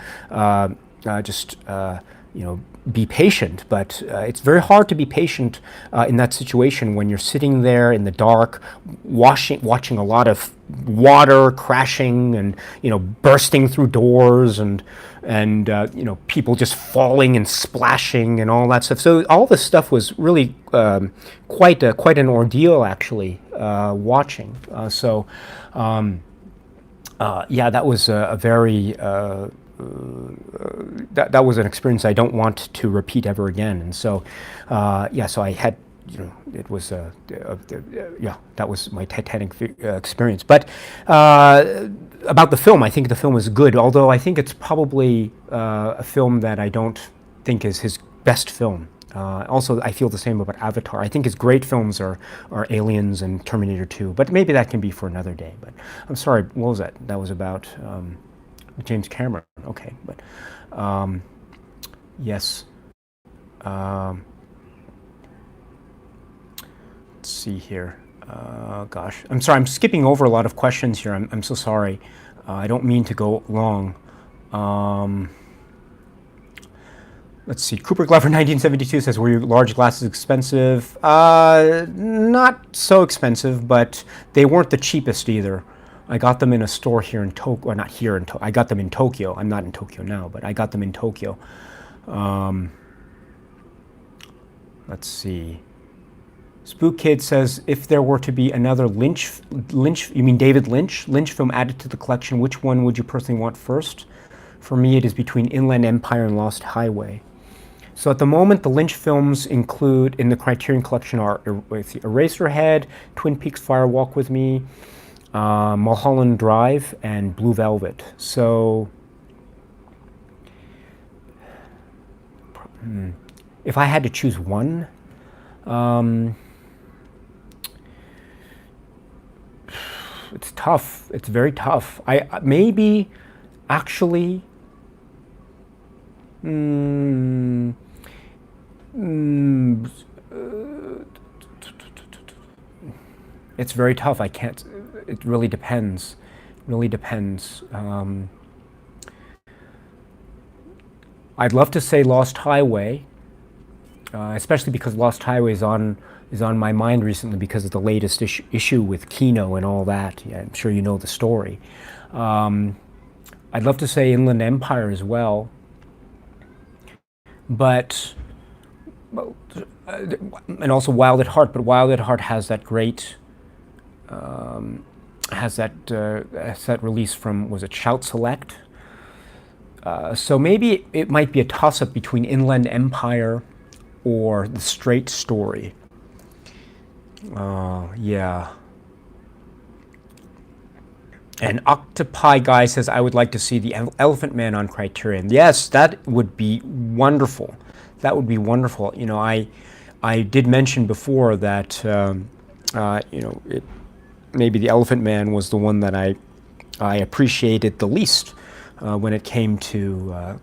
be patient, but it's very hard to be patient in that situation when you're sitting there in the dark, watching a lot of water crashing and bursting through doors and people just falling and splashing and all that stuff. So all this stuff was really quite an ordeal, actually, watching. That was a very that was an experience I don't want to repeat ever again. And so, so I had, it was, that was my Titanic experience. But about the film, I think the film was good, although I think it's probably a film that I don't think is his best film. Also, I feel the same about Avatar. I think his great films are Aliens and Terminator 2, but maybe that can be for another day. But I'm sorry, what was that? That was about James Cameron. Okay, but yes. Let's see here. Gosh, I'm sorry. I'm skipping over a lot of questions here. I'm so sorry. I don't mean to go long. Let's see. Cooper Glover 1972 says, "Were your large glasses expensive?" Not so expensive, but they weren't the cheapest either. I got them in a store here in Tokyo, or not here in Tokyo. I got them in Tokyo. I'm not in Tokyo now, but I got them in Tokyo. Let's see. Spook Kid says, if there were to be another you mean David Lynch film added to the collection, which one would you personally want first? For me, it is between Inland Empire and Lost Highway. So at the moment, the Lynch films include in the Criterion Collection are Eraserhead, Twin Peaks: Fire Walk with Me, Mulholland Drive, and Blue Velvet. So if I had to choose one, it's tough. It's very tough. I maybe actually. It's very tough. I can't. It really depends. Really depends. I'd love to say Lost Highway, especially because Lost Highway is on my mind recently because of the latest issue with Kino and all that. Yeah, I'm sure you know the story. I'd love to say Inland Empire as well, but and also Wild at Heart. But Wild at Heart has that great has that release from, was it Shout Select? So maybe it might be a toss-up between Inland Empire or The Straight Story. Yeah. And Octopi Guy says, I would like to see the Elephant Man on Criterion. Yes, that would be wonderful. That would be wonderful. You know, I did mention before that, you know, maybe the Elephant Man was the one that I appreciated the least when it came to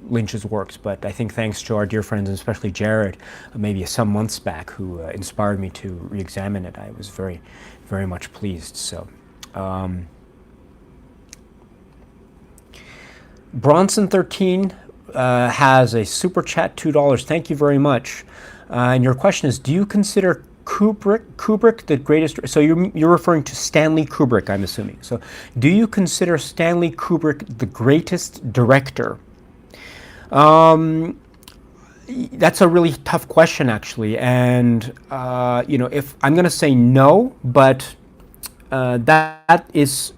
Lynch's works. But I think thanks to our dear friends, and especially Jared, maybe some months back, who inspired me to re-examine it, I was very, very much pleased. So. Bronson13 has a super chat, $2. Thank you very much. And your question is, do you consider Kubrick the greatest? So you're referring to Stanley Kubrick, I'm assuming. So do you consider Stanley Kubrick the greatest director? That's a really tough question, actually. And you know, if I'm going to say no, but that is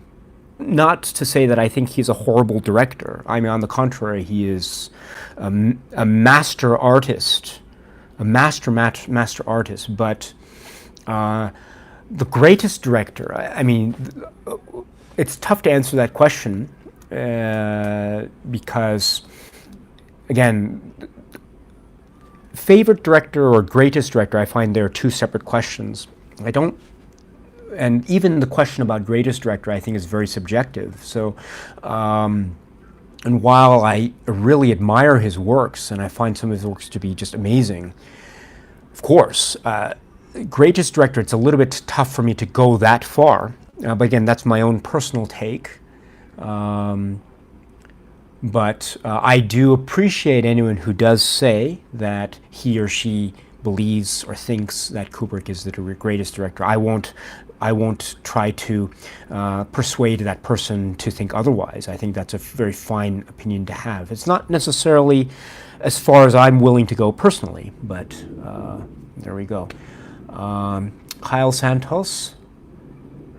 not to say that I think he's a horrible director. I mean, on the contrary, he is a master artist, a master artist. But the greatest director, I mean, it's tough to answer that question because, again, favorite director or greatest director, I find there are two separate questions. And even the question about greatest director, I think, is very subjective. So, and while I really admire his works, and I find some of his works to be just amazing, of course, greatest director, it's a little bit tough for me to go that far. But again, that's my own personal take. But I do appreciate anyone who does say that he or she believes or thinks that Kubrick is the greatest director. I won't try to persuade that person to think otherwise. I think that's a very fine opinion to have. It's not necessarily as far as I'm willing to go personally, but there we go. Kyle Santos,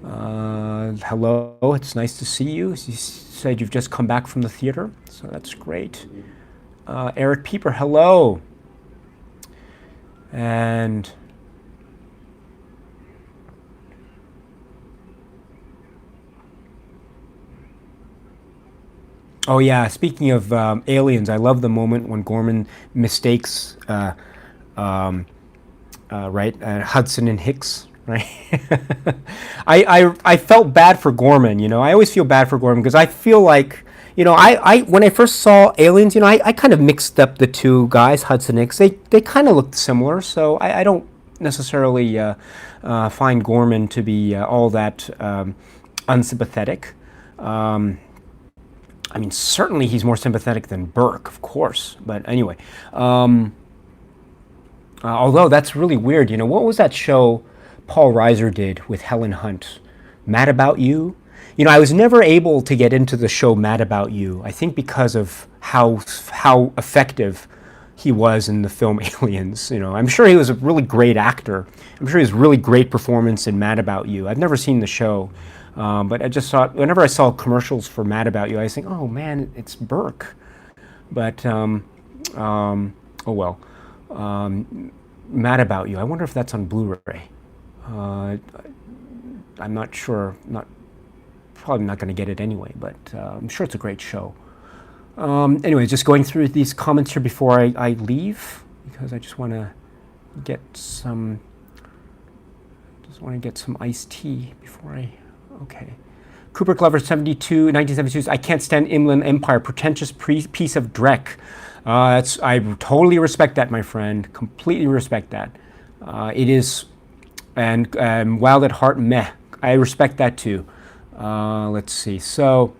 hello, it's nice to see you. You said you've just come back from the theater, so that's great. Eric Pieper, hello. And oh yeah, speaking of aliens, I love the moment when Gorman mistakes Hudson and Hicks, right? I felt bad for Gorman, you know. I always feel bad for Gorman because I feel like, you know, I when I first saw Aliens, you know, I kind of mixed up the two guys, Hudson and Hicks. They kind of looked similar, so I don't necessarily find Gorman to be all that unsympathetic. I mean, certainly he's more sympathetic than Burke, of course. But anyway, although that's really weird. You know, what was that show Paul Reiser did with Helen Hunt? Mad About You? You know, I was never able to get into the show Mad About You. I think because of how effective he was in the film Aliens. I'm sure he was a really great actor. I'm sure he was a really great performance in Mad About You. I've never seen the show, but I just thought whenever I saw commercials for Mad About You, I was thinking, oh man, it's Burke. But oh well. Mad About You. I wonder if that's on Blu-ray. I'm not sure. Probably not going to get it anyway, but I'm sure it's a great show. Anyway, just going through these comments here before I leave, because I just want to get some iced tea before okay. Kubrick Lover 1972. I can't stand Inland Empire, pretentious piece of dreck. I totally respect that, my friend. Completely respect that. It is, and Wild at Heart, meh. I respect that too. Let's see. So,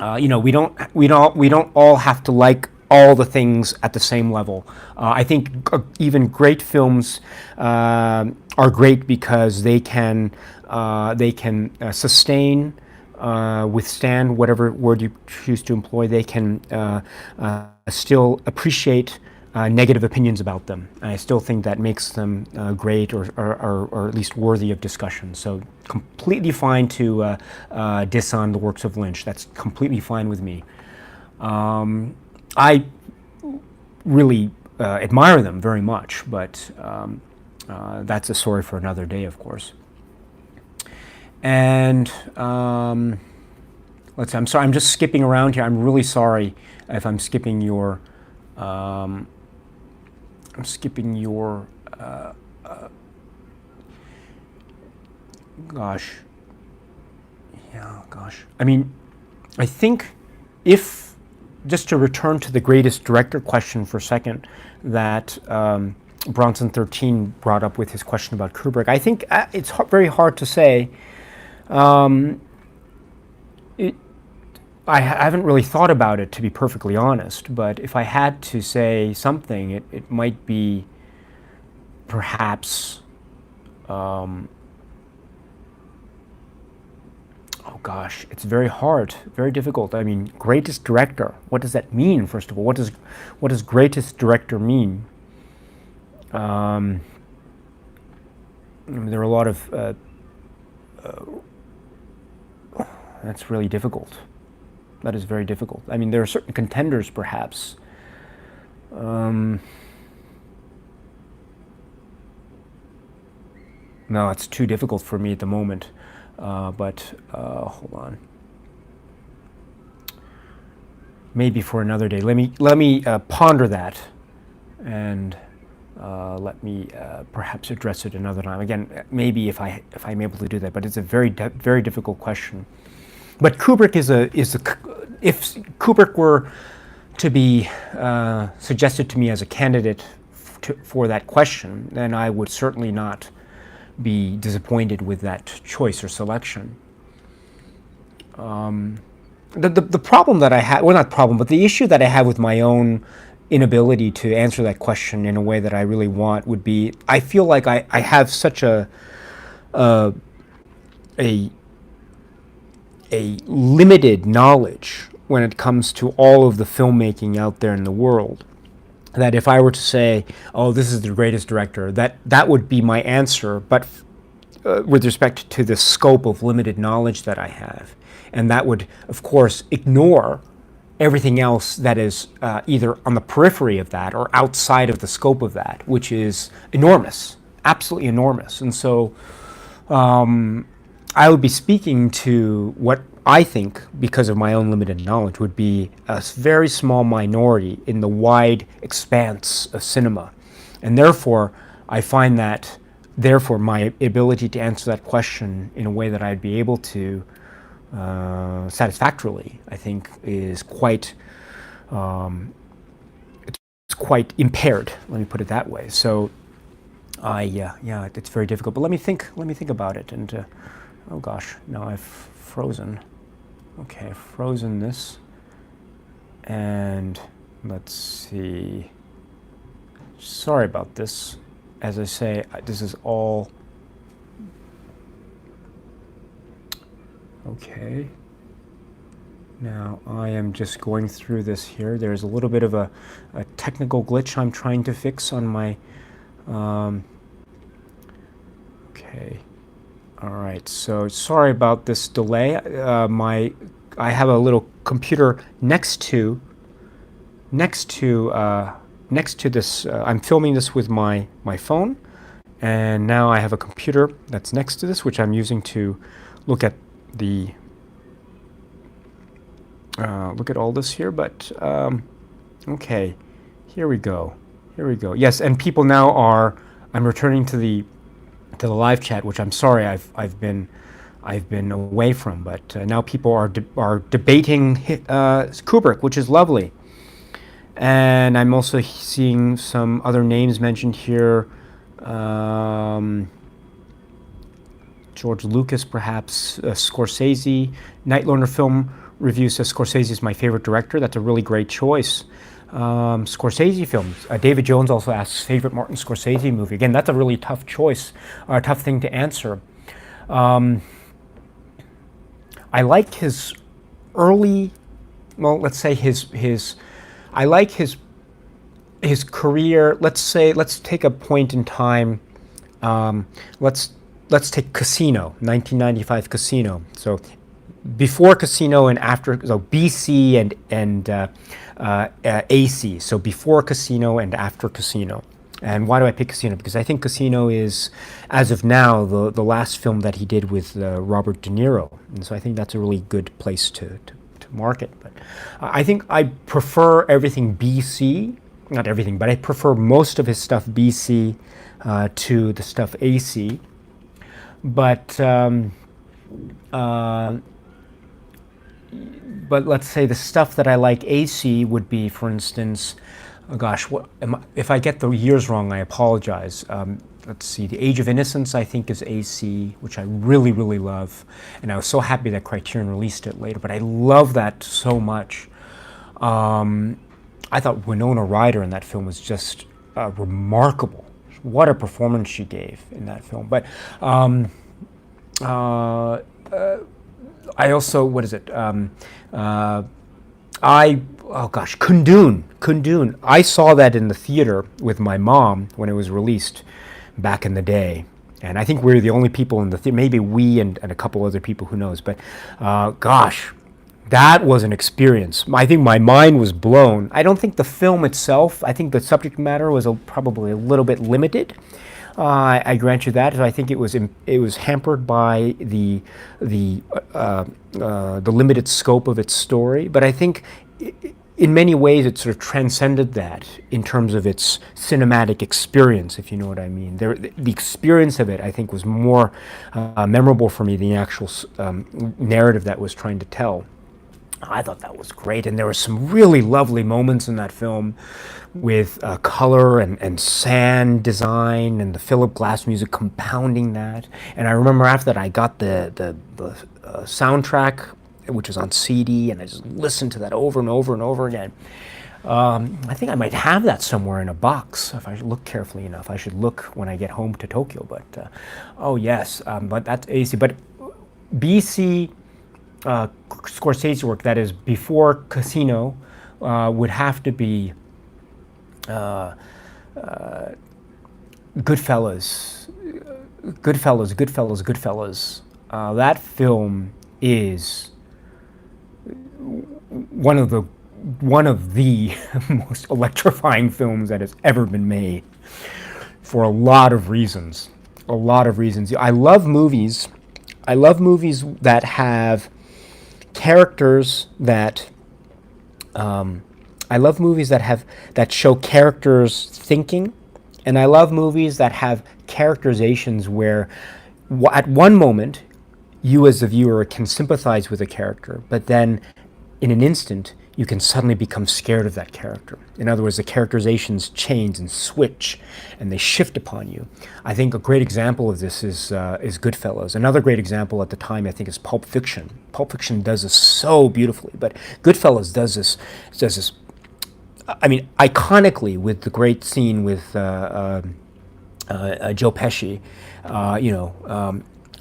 we don't all have to like all the things at the same level. I think even great films are great because they can sustain, withstand whatever word you choose to employ. They can still appreciate negative opinions about them. I still think that makes them great or at least worthy of discussion. So completely fine to diss on the works of Lynch. That's completely fine with me. I really admire them very much, but that's a story for another day, of course. And let's see, I'm sorry, I'm just skipping around here. I'm really sorry if I'm skipping your gosh. Yeah, gosh. I mean, I think if, just to return to the greatest director question for a second, that Bronson 13 brought up with his question about Kubrick, I think it's very hard to say. I haven't really thought about it, to be perfectly honest, but if I had to say something, it might be perhaps, oh gosh, it's very hard, very difficult. I mean, greatest director, what does that mean, first of all? What does greatest director mean? I mean, there are a lot of, that's really difficult. That is very difficult. I mean, there are certain contenders, perhaps. No, it's too difficult for me at the moment. But hold on. Maybe for another day. Let me ponder that, and let me perhaps address it another time. Again, maybe if I'm able to do that. But it's a very difficult question. But Kubrick if Kubrick were to be suggested to me as a candidate for that question, then I would certainly not be disappointed with that choice or selection. The problem that I have, well, not problem, but the issue that I have with my own inability to answer that question in a way that I really want would be, I feel like I have such a limited knowledge when it comes to all of the filmmaking out there in the world, that if I were to say, oh, this is the greatest director, that would be my answer, but with respect to the scope of limited knowledge that I have. And that would, of course, ignore everything else that is either on the periphery of that or outside of the scope of that, which is enormous, absolutely enormous. And so I would be speaking to what I think, because of my own limited knowledge, would be a very small minority in the wide expanse of cinema. And therefore, I find that, my ability to answer that question in a way that I'd be able to satisfactorily, I think, is quite, it's quite impaired, let me put it that way. So, yeah, it's very difficult. But let me think about it. And, oh gosh, now I've frozen. Okay, I've frozen this. And let's see. Sorry about this. As I say, this is all okay. Now I am just going through this here. There's a little bit of a technical glitch I'm trying to fix on my... okay. All right, so sorry about this delay. I have a little computer next to this. I'm filming this with my phone, and now I have a computer that's next to this, which I'm using to look at the look at all this here. But okay, here we go. Here we go. Yes, and people now are. I'm returning to the live chat, which I'm sorry I've been away from, but now people are debating Kubrick, which is lovely. And I'm also seeing some other names mentioned here. George Lucas, perhaps, Scorsese. Night Learner Film Review says Scorsese is my favorite director. That's a really great choice. Scorsese films. David Jones also asks favorite Martin Scorsese movie. Again, that's a really tough choice, or a tough thing to answer. I like his early, well, let's say I like his career. Let's take a point in time. Let's take Casino, 1995 Casino. So before Casino and after, so BC and AC. So before Casino and after Casino. And why do I pick Casino? Because I think Casino is, as of now, the last film that he did with Robert De Niro. And so I think that's a really good place to market. But I think I prefer everything BC, not everything, but I prefer most of his stuff BC to the stuff AC. But let's say the stuff that I like AC would be, for instance, oh gosh, if I get the years wrong, I apologize. Let's see, The Age of Innocence, I think, is AC, which I really, really love. And I was so happy that Criterion released it later, but I love that so much. I thought Winona Ryder in that film was just remarkable. What a performance she gave in that film. But I also, what is it? Kundun. I saw that in the theater with my mom when it was released back in the day. And I think we were the only people in the theater, maybe we and a couple other people, who knows. But gosh, that was an experience. I think my mind was blown. I don't think the film itself, I think the subject matter was probably a little bit limited. I grant you that. I think it was hampered by the limited scope of its story. But I think in many ways it sort of transcended that in terms of its cinematic experience, if you know what I mean. The experience of it, I think, was more memorable for me than the actual narrative that was trying to tell. I thought that was great, and there were some really lovely moments in that film with color and sand design and the Philip Glass music compounding that. And I remember after that I got the soundtrack, which was on CD, and I just listened to that over and over and over again. I think I might have that somewhere in a box if I look carefully enough. I should look when I get home to Tokyo. But oh yes, but that's AC. But BC Scorsese work, that is before Casino, would have to be Goodfellas. That film is one of the most electrifying films that has ever been made, for a lot of reasons. I love movies that have characters that that show characters thinking, and I love movies that have characterizations where at one moment you as the viewer can sympathize with a character, but then in an instant you can suddenly become scared of that character. In other words, the characterizations change and switch, and they shift upon you. I think a great example of this is Goodfellas. Another great example at the time, I think, is Pulp Fiction. Pulp Fiction does this so beautifully, but Goodfellas does this. I mean, iconically, with the great scene with Joe Pesci,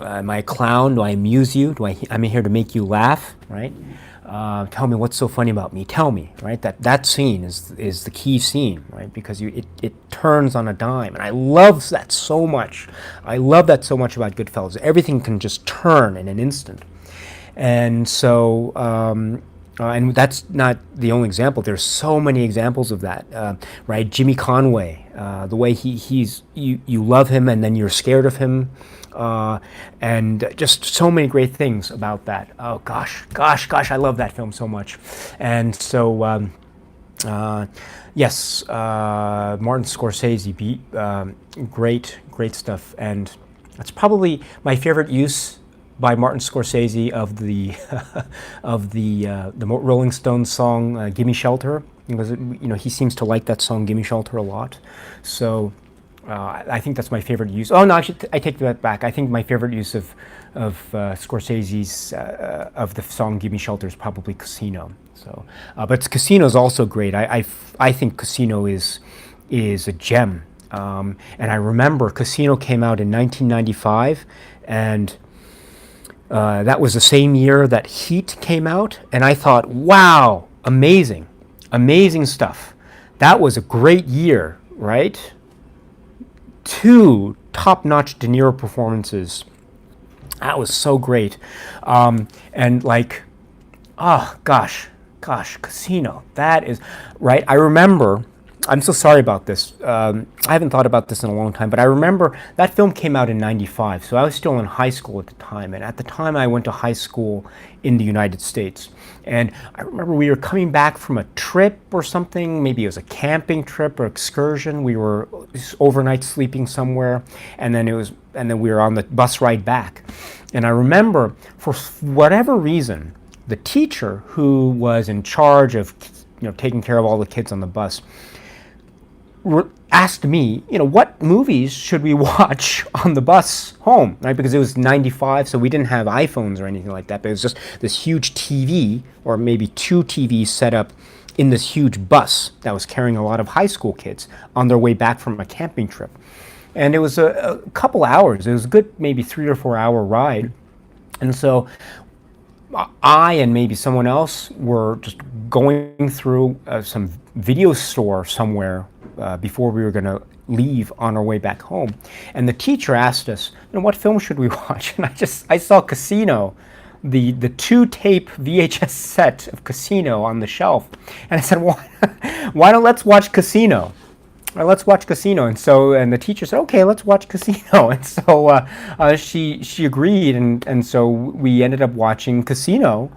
am I a clown? Do I amuse you? I'm here to make you laugh, right? Tell me what's so funny about me. Tell me, right? That scene is the key scene, right? Because it turns on a dime, and I love that so much. I love that so much about Goodfellas. Everything can just turn in an instant, and so. And that's not the only example. There's so many examples of that, right? Jimmy Conway, the way you love him and then you're scared of him, and just so many great things about that. Oh gosh, I love that film so much, and so yes, Martin Scorsese, great stuff, and that's probably my favorite use by Martin Scorsese of the the Rolling Stones song "Gimme Shelter," because he seems to like that song "Gimme Shelter" a lot. So I think that's my favorite use. Oh no, actually, I take that back. I think my favorite use of Scorsese's of the song "Gimme Shelter" is probably Casino. So, but Casino is also great. I think Casino is a gem. And I remember Casino came out in 1995, and that was the same year that Heat came out, and I thought, wow, amazing stuff. That was a great year, right? 2 top-notch De Niro performances. That was so great. And like, oh gosh, Casino. That is, right? I remember, I'm so sorry about this. I haven't thought about this in a long time, but I remember that film came out in '95, so I was still in high school at the time. And at the time, I went to high school in the United States. And I remember we were coming back from a trip or something. Maybe it was a camping trip or excursion. We were overnight sleeping somewhere, and then we were on the bus ride back. And I remember, for whatever reason, the teacher who was in charge of taking care of all the kids on the bus asked me, what movies should we watch on the bus home, right? Because it was '95, so we didn't have iPhones or anything like that, but it was just this huge TV, or maybe 2 TVs set up in this huge bus that was carrying a lot of high school kids on their way back from a camping trip. And it was a couple hours. It was a good maybe 3 or 4 hour ride. And so I and maybe someone else were just going through some video store somewhere before we were going to leave on our way back home. And the teacher asked us, what film should we watch? And I saw Casino, the 2-tape VHS set of Casino on the shelf. And I said, why don't let's watch Casino? Let's watch Casino. And the teacher said, okay, let's watch Casino. And so she agreed, and so we ended up watching Casino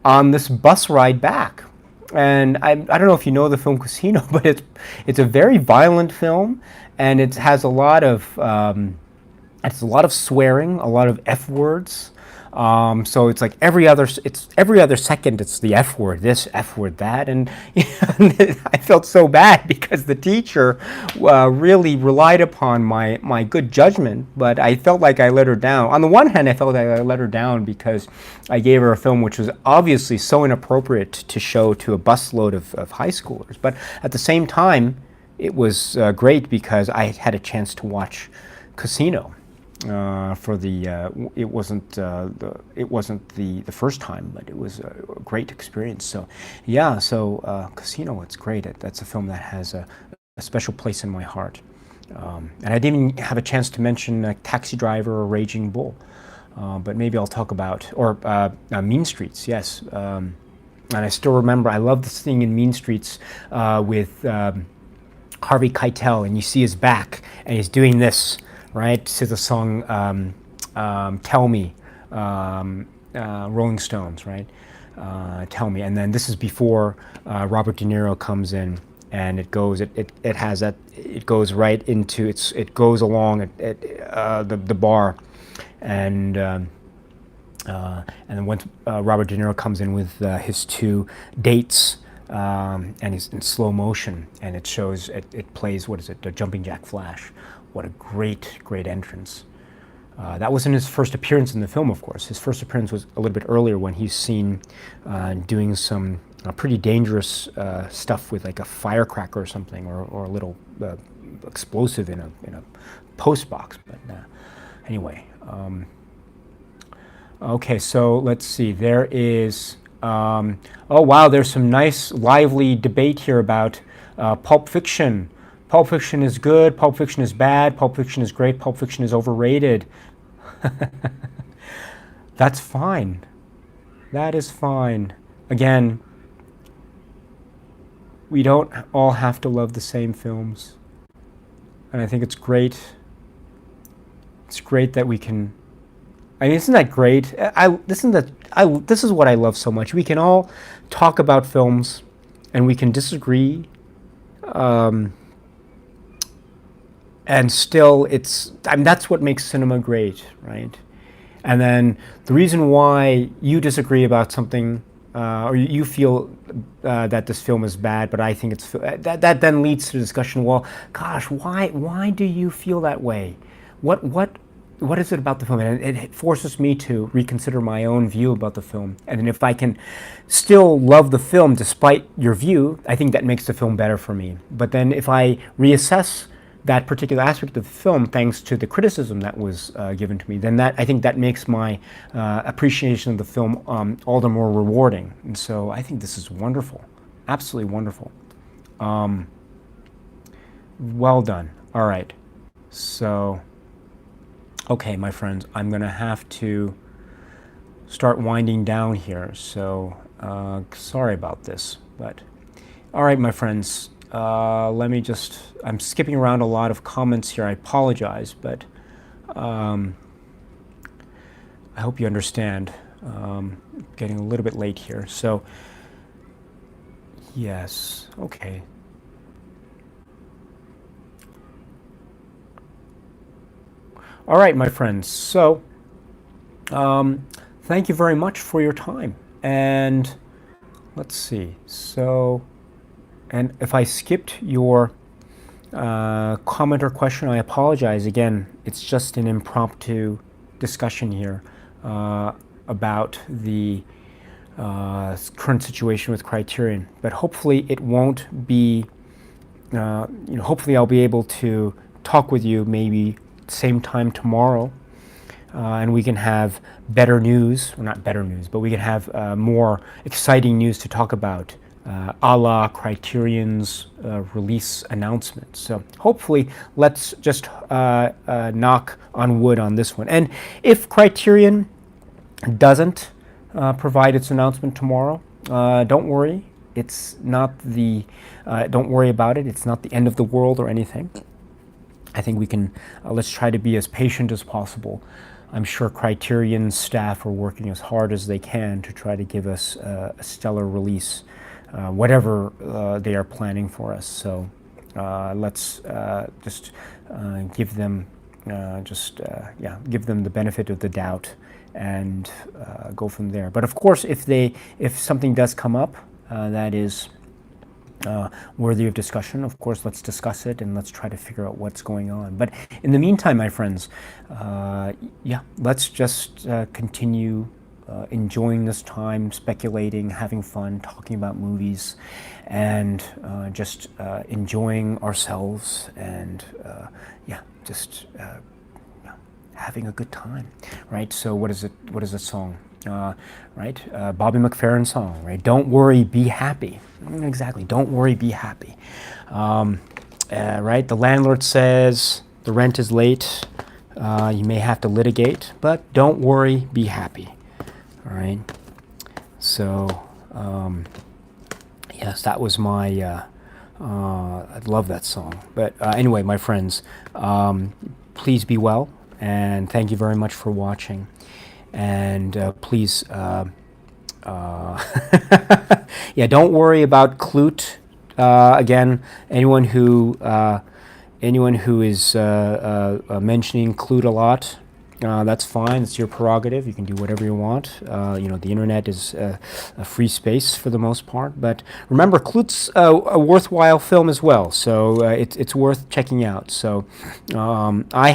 on this bus ride back. And I don't know if you know the film Casino, but it's a very violent film, and it has a lot of swearing, a lot of F words. So it's like every other second it's the F word, this F word, that, and I felt so bad because the teacher really relied upon my good judgment, but I felt like I let her down. On the one hand, I felt like I let her down because I gave her a film which was obviously so inappropriate to show to a busload of high schoolers, but at the same time, it was great because I had a chance to watch Casino. It wasn't the first time, but it was a great experience. So, yeah. So Casino, it's great. That's a film that has a special place in my heart. And I didn't even have a chance to mention Taxi Driver or Raging Bull, but maybe I'll talk about Mean Streets. Yes, and I still remember. I love this thing in Mean Streets with Harvey Keitel, and you see his back, and he's doing this. Right, to the song "Tell Me," Rolling Stones, right? "Tell Me," and then this is before Robert De Niro comes in, and it goes right into it goes along the bar, and then once Robert De Niro comes in with his 2 dates. And he's in slow motion, and it shows it plays, what is it, the Jumping Jack Flash. What a great entrance. That wasn't his first appearance in the film, of course. His first appearance was a little bit earlier when he's seen doing some pretty dangerous stuff with like a firecracker or something, or a little explosive in a post box. But anyway, Okay, so let's see. There is, oh wow, there's some nice, lively debate here about Pulp Fiction. Pulp Fiction is good, Pulp Fiction is bad, Pulp Fiction is great, Pulp Fiction is overrated. That's fine. That is fine. Again, we don't all have to love the same films. And I think it's great. It's great that we can. I mean, isn't that great? This is what I love so much. We can all talk about films, and we can disagree, um, and still, I mean, that's what makes cinema great, right? And then the reason why you disagree about something, or you feel that this film is bad, but I think that then leads to the discussion. Well, gosh, why do you feel that way? What what what is it about the film? And it forces me to reconsider my own view about the film. And then if I can still love the film despite your view, I think that makes the film better for me. But then if I reassess that particular aspect of the film, thanks to the criticism that was given to me, then I think that makes my appreciation of the film all the more rewarding. And so I think this is wonderful, absolutely wonderful. Well done. All right. So, okay, my friends, I'm going to have to start winding down here. So, sorry about this, but all right, my friends. Let me just, I'm skipping around a lot of comments here. I apologize, but I hope you understand. Getting a little bit late here. So, yes, okay. All right, my friends. So, thank you very much for your time. And let's see. So, and if I skipped your comment or question, I apologize. Again, it's just an impromptu discussion here about the current situation with Criterion. But hopefully it won't be, hopefully I'll be able to talk with you maybe same time tomorrow. And we can have better news, or not better news, but we can have more exciting news to talk about, a la Criterion's release announcement. So hopefully, let's just knock on wood on this one. And if Criterion doesn't provide its announcement tomorrow, don't worry. It's not don't worry about it. It's not the end of the world or anything. I think we can, let's try to be as patient as possible. I'm sure Criterion staff are working as hard as they can to try to give us a stellar release, whatever they are planning for us. So let's just give them, give them the benefit of the doubt and go from there. But of course, if something does come up that is worthy of discussion, of course, let's discuss it and let's try to figure out what's going on. But in the meantime, my friends, let's just continue enjoying this time, speculating, having fun, talking about movies, and just enjoying ourselves and just having a good time, right? So what is it? What is the song? Right? Bobby McFerrin song, right? Don't worry, be happy. Exactly. Don't worry, be happy. Right? The landlord says the rent is late. You may have to litigate, but don't worry, be happy. All right. So, yes, that was my. I love that song. But anyway, my friends, please be well, and thank you very much for watching. And please, don't worry about Klute. Again, anyone who is mentioning Klute a lot, that's fine. It's your prerogative. You can do whatever you want. The internet is a free space for the most part. But remember, Klute's a worthwhile film as well. So it's worth checking out. So I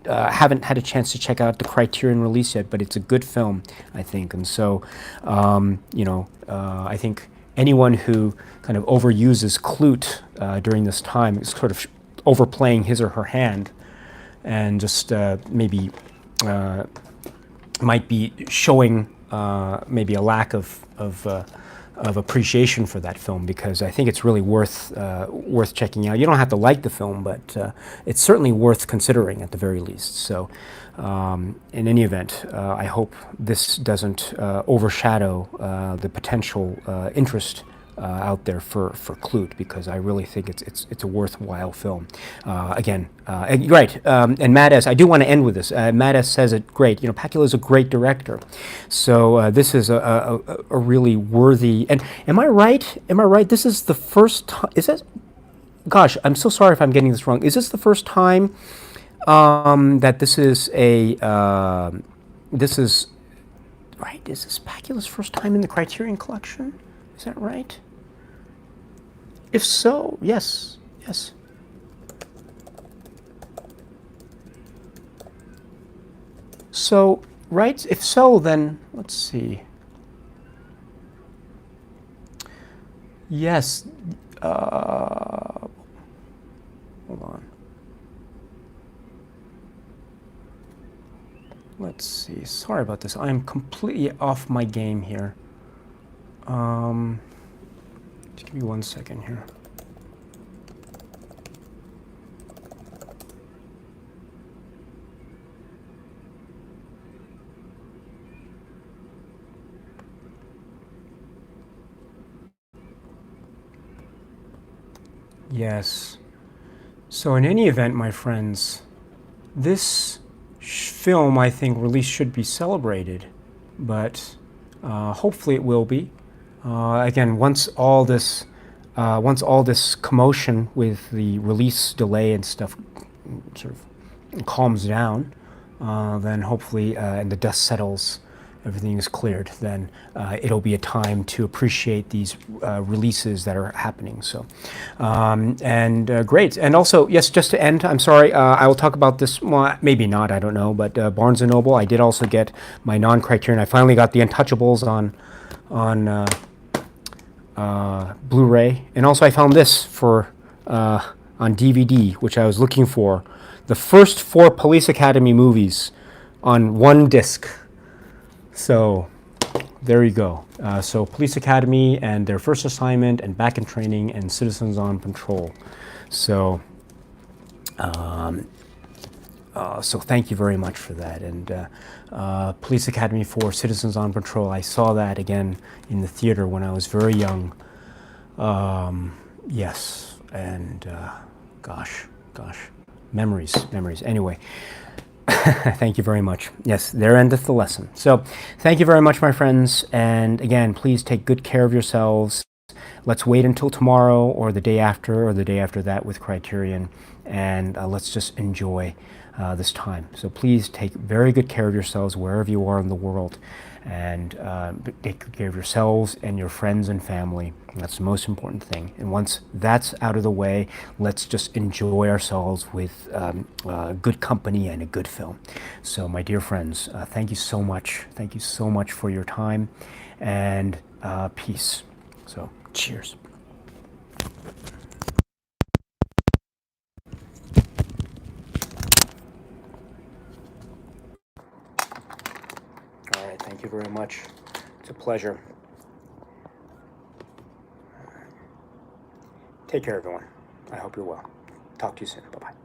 haven't had a chance to check out the Criterion release yet, but it's a good film, I think. And so, I think anyone who kind of overuses Klute during this time is sort of overplaying his or her hand, and just maybe might be showing maybe a lack of appreciation for that film, because I think it's really worth checking out. You don't have to like the film, but it's certainly worth considering at the very least. So, in any event, I hope this doesn't overshadow the potential interest out there for Clute, because I really think it's a worthwhile film. Again, right, and Matt S., I do want to end with this. Matt S. says it great. You know, Pakula is a great director, so this is a really worthy. And am I right? Am I right? This is the first time. Is it? Gosh, I'm so sorry if I'm getting this wrong. Is this the first time that this is a this is right? Is this Pakula's first time in the Criterion Collection? Is that right? If so, yes, yes. So, right, if so, then let's see. Yes, hold on. Let's see, sorry about this. I'm completely off my game here. Just give me 1 second here. Yes. So in any event, my friends, this film, I think, release should be celebrated, but hopefully it will be. Again, once all this commotion with the release delay and stuff sort of calms down, then hopefully, and the dust settles, everything is cleared, then it'll be a time to appreciate these releases that are happening. So, great. And also, yes, just to end, I'm sorry, I will talk about this, well, maybe not, I don't know, but Barnes & Noble, I did also get my non-Criterion. I finally got The Untouchables on Blu-ray. And also I found this on DVD, which I was looking for. The first 4 Police Academy movies on one disc. So there you go. So Police Academy and Their First Assignment and Back in Training and Citizens on Patrol. So so thank you very much for that. And Police Academy 4, Citizens on Patrol, I saw that again in the theater when I was very young. Yes, and gosh, memories. Anyway, thank you very much. Yes, there endeth the lesson. So thank you very much, my friends. And again, please take good care of yourselves. Let's wait until tomorrow or the day after that with Criterion, and let's just enjoy this time. So please take very good care of yourselves wherever you are in the world, and take good care of yourselves and your friends and family. That's the most important thing. And once that's out of the way, let's just enjoy ourselves with good company and a good film. So my dear friends, thank you so much. Thank you so much for your time, and peace. So cheers. All right, thank you very much. It's a pleasure. Take care, everyone. I hope you're well. Talk to you soon. Bye-bye.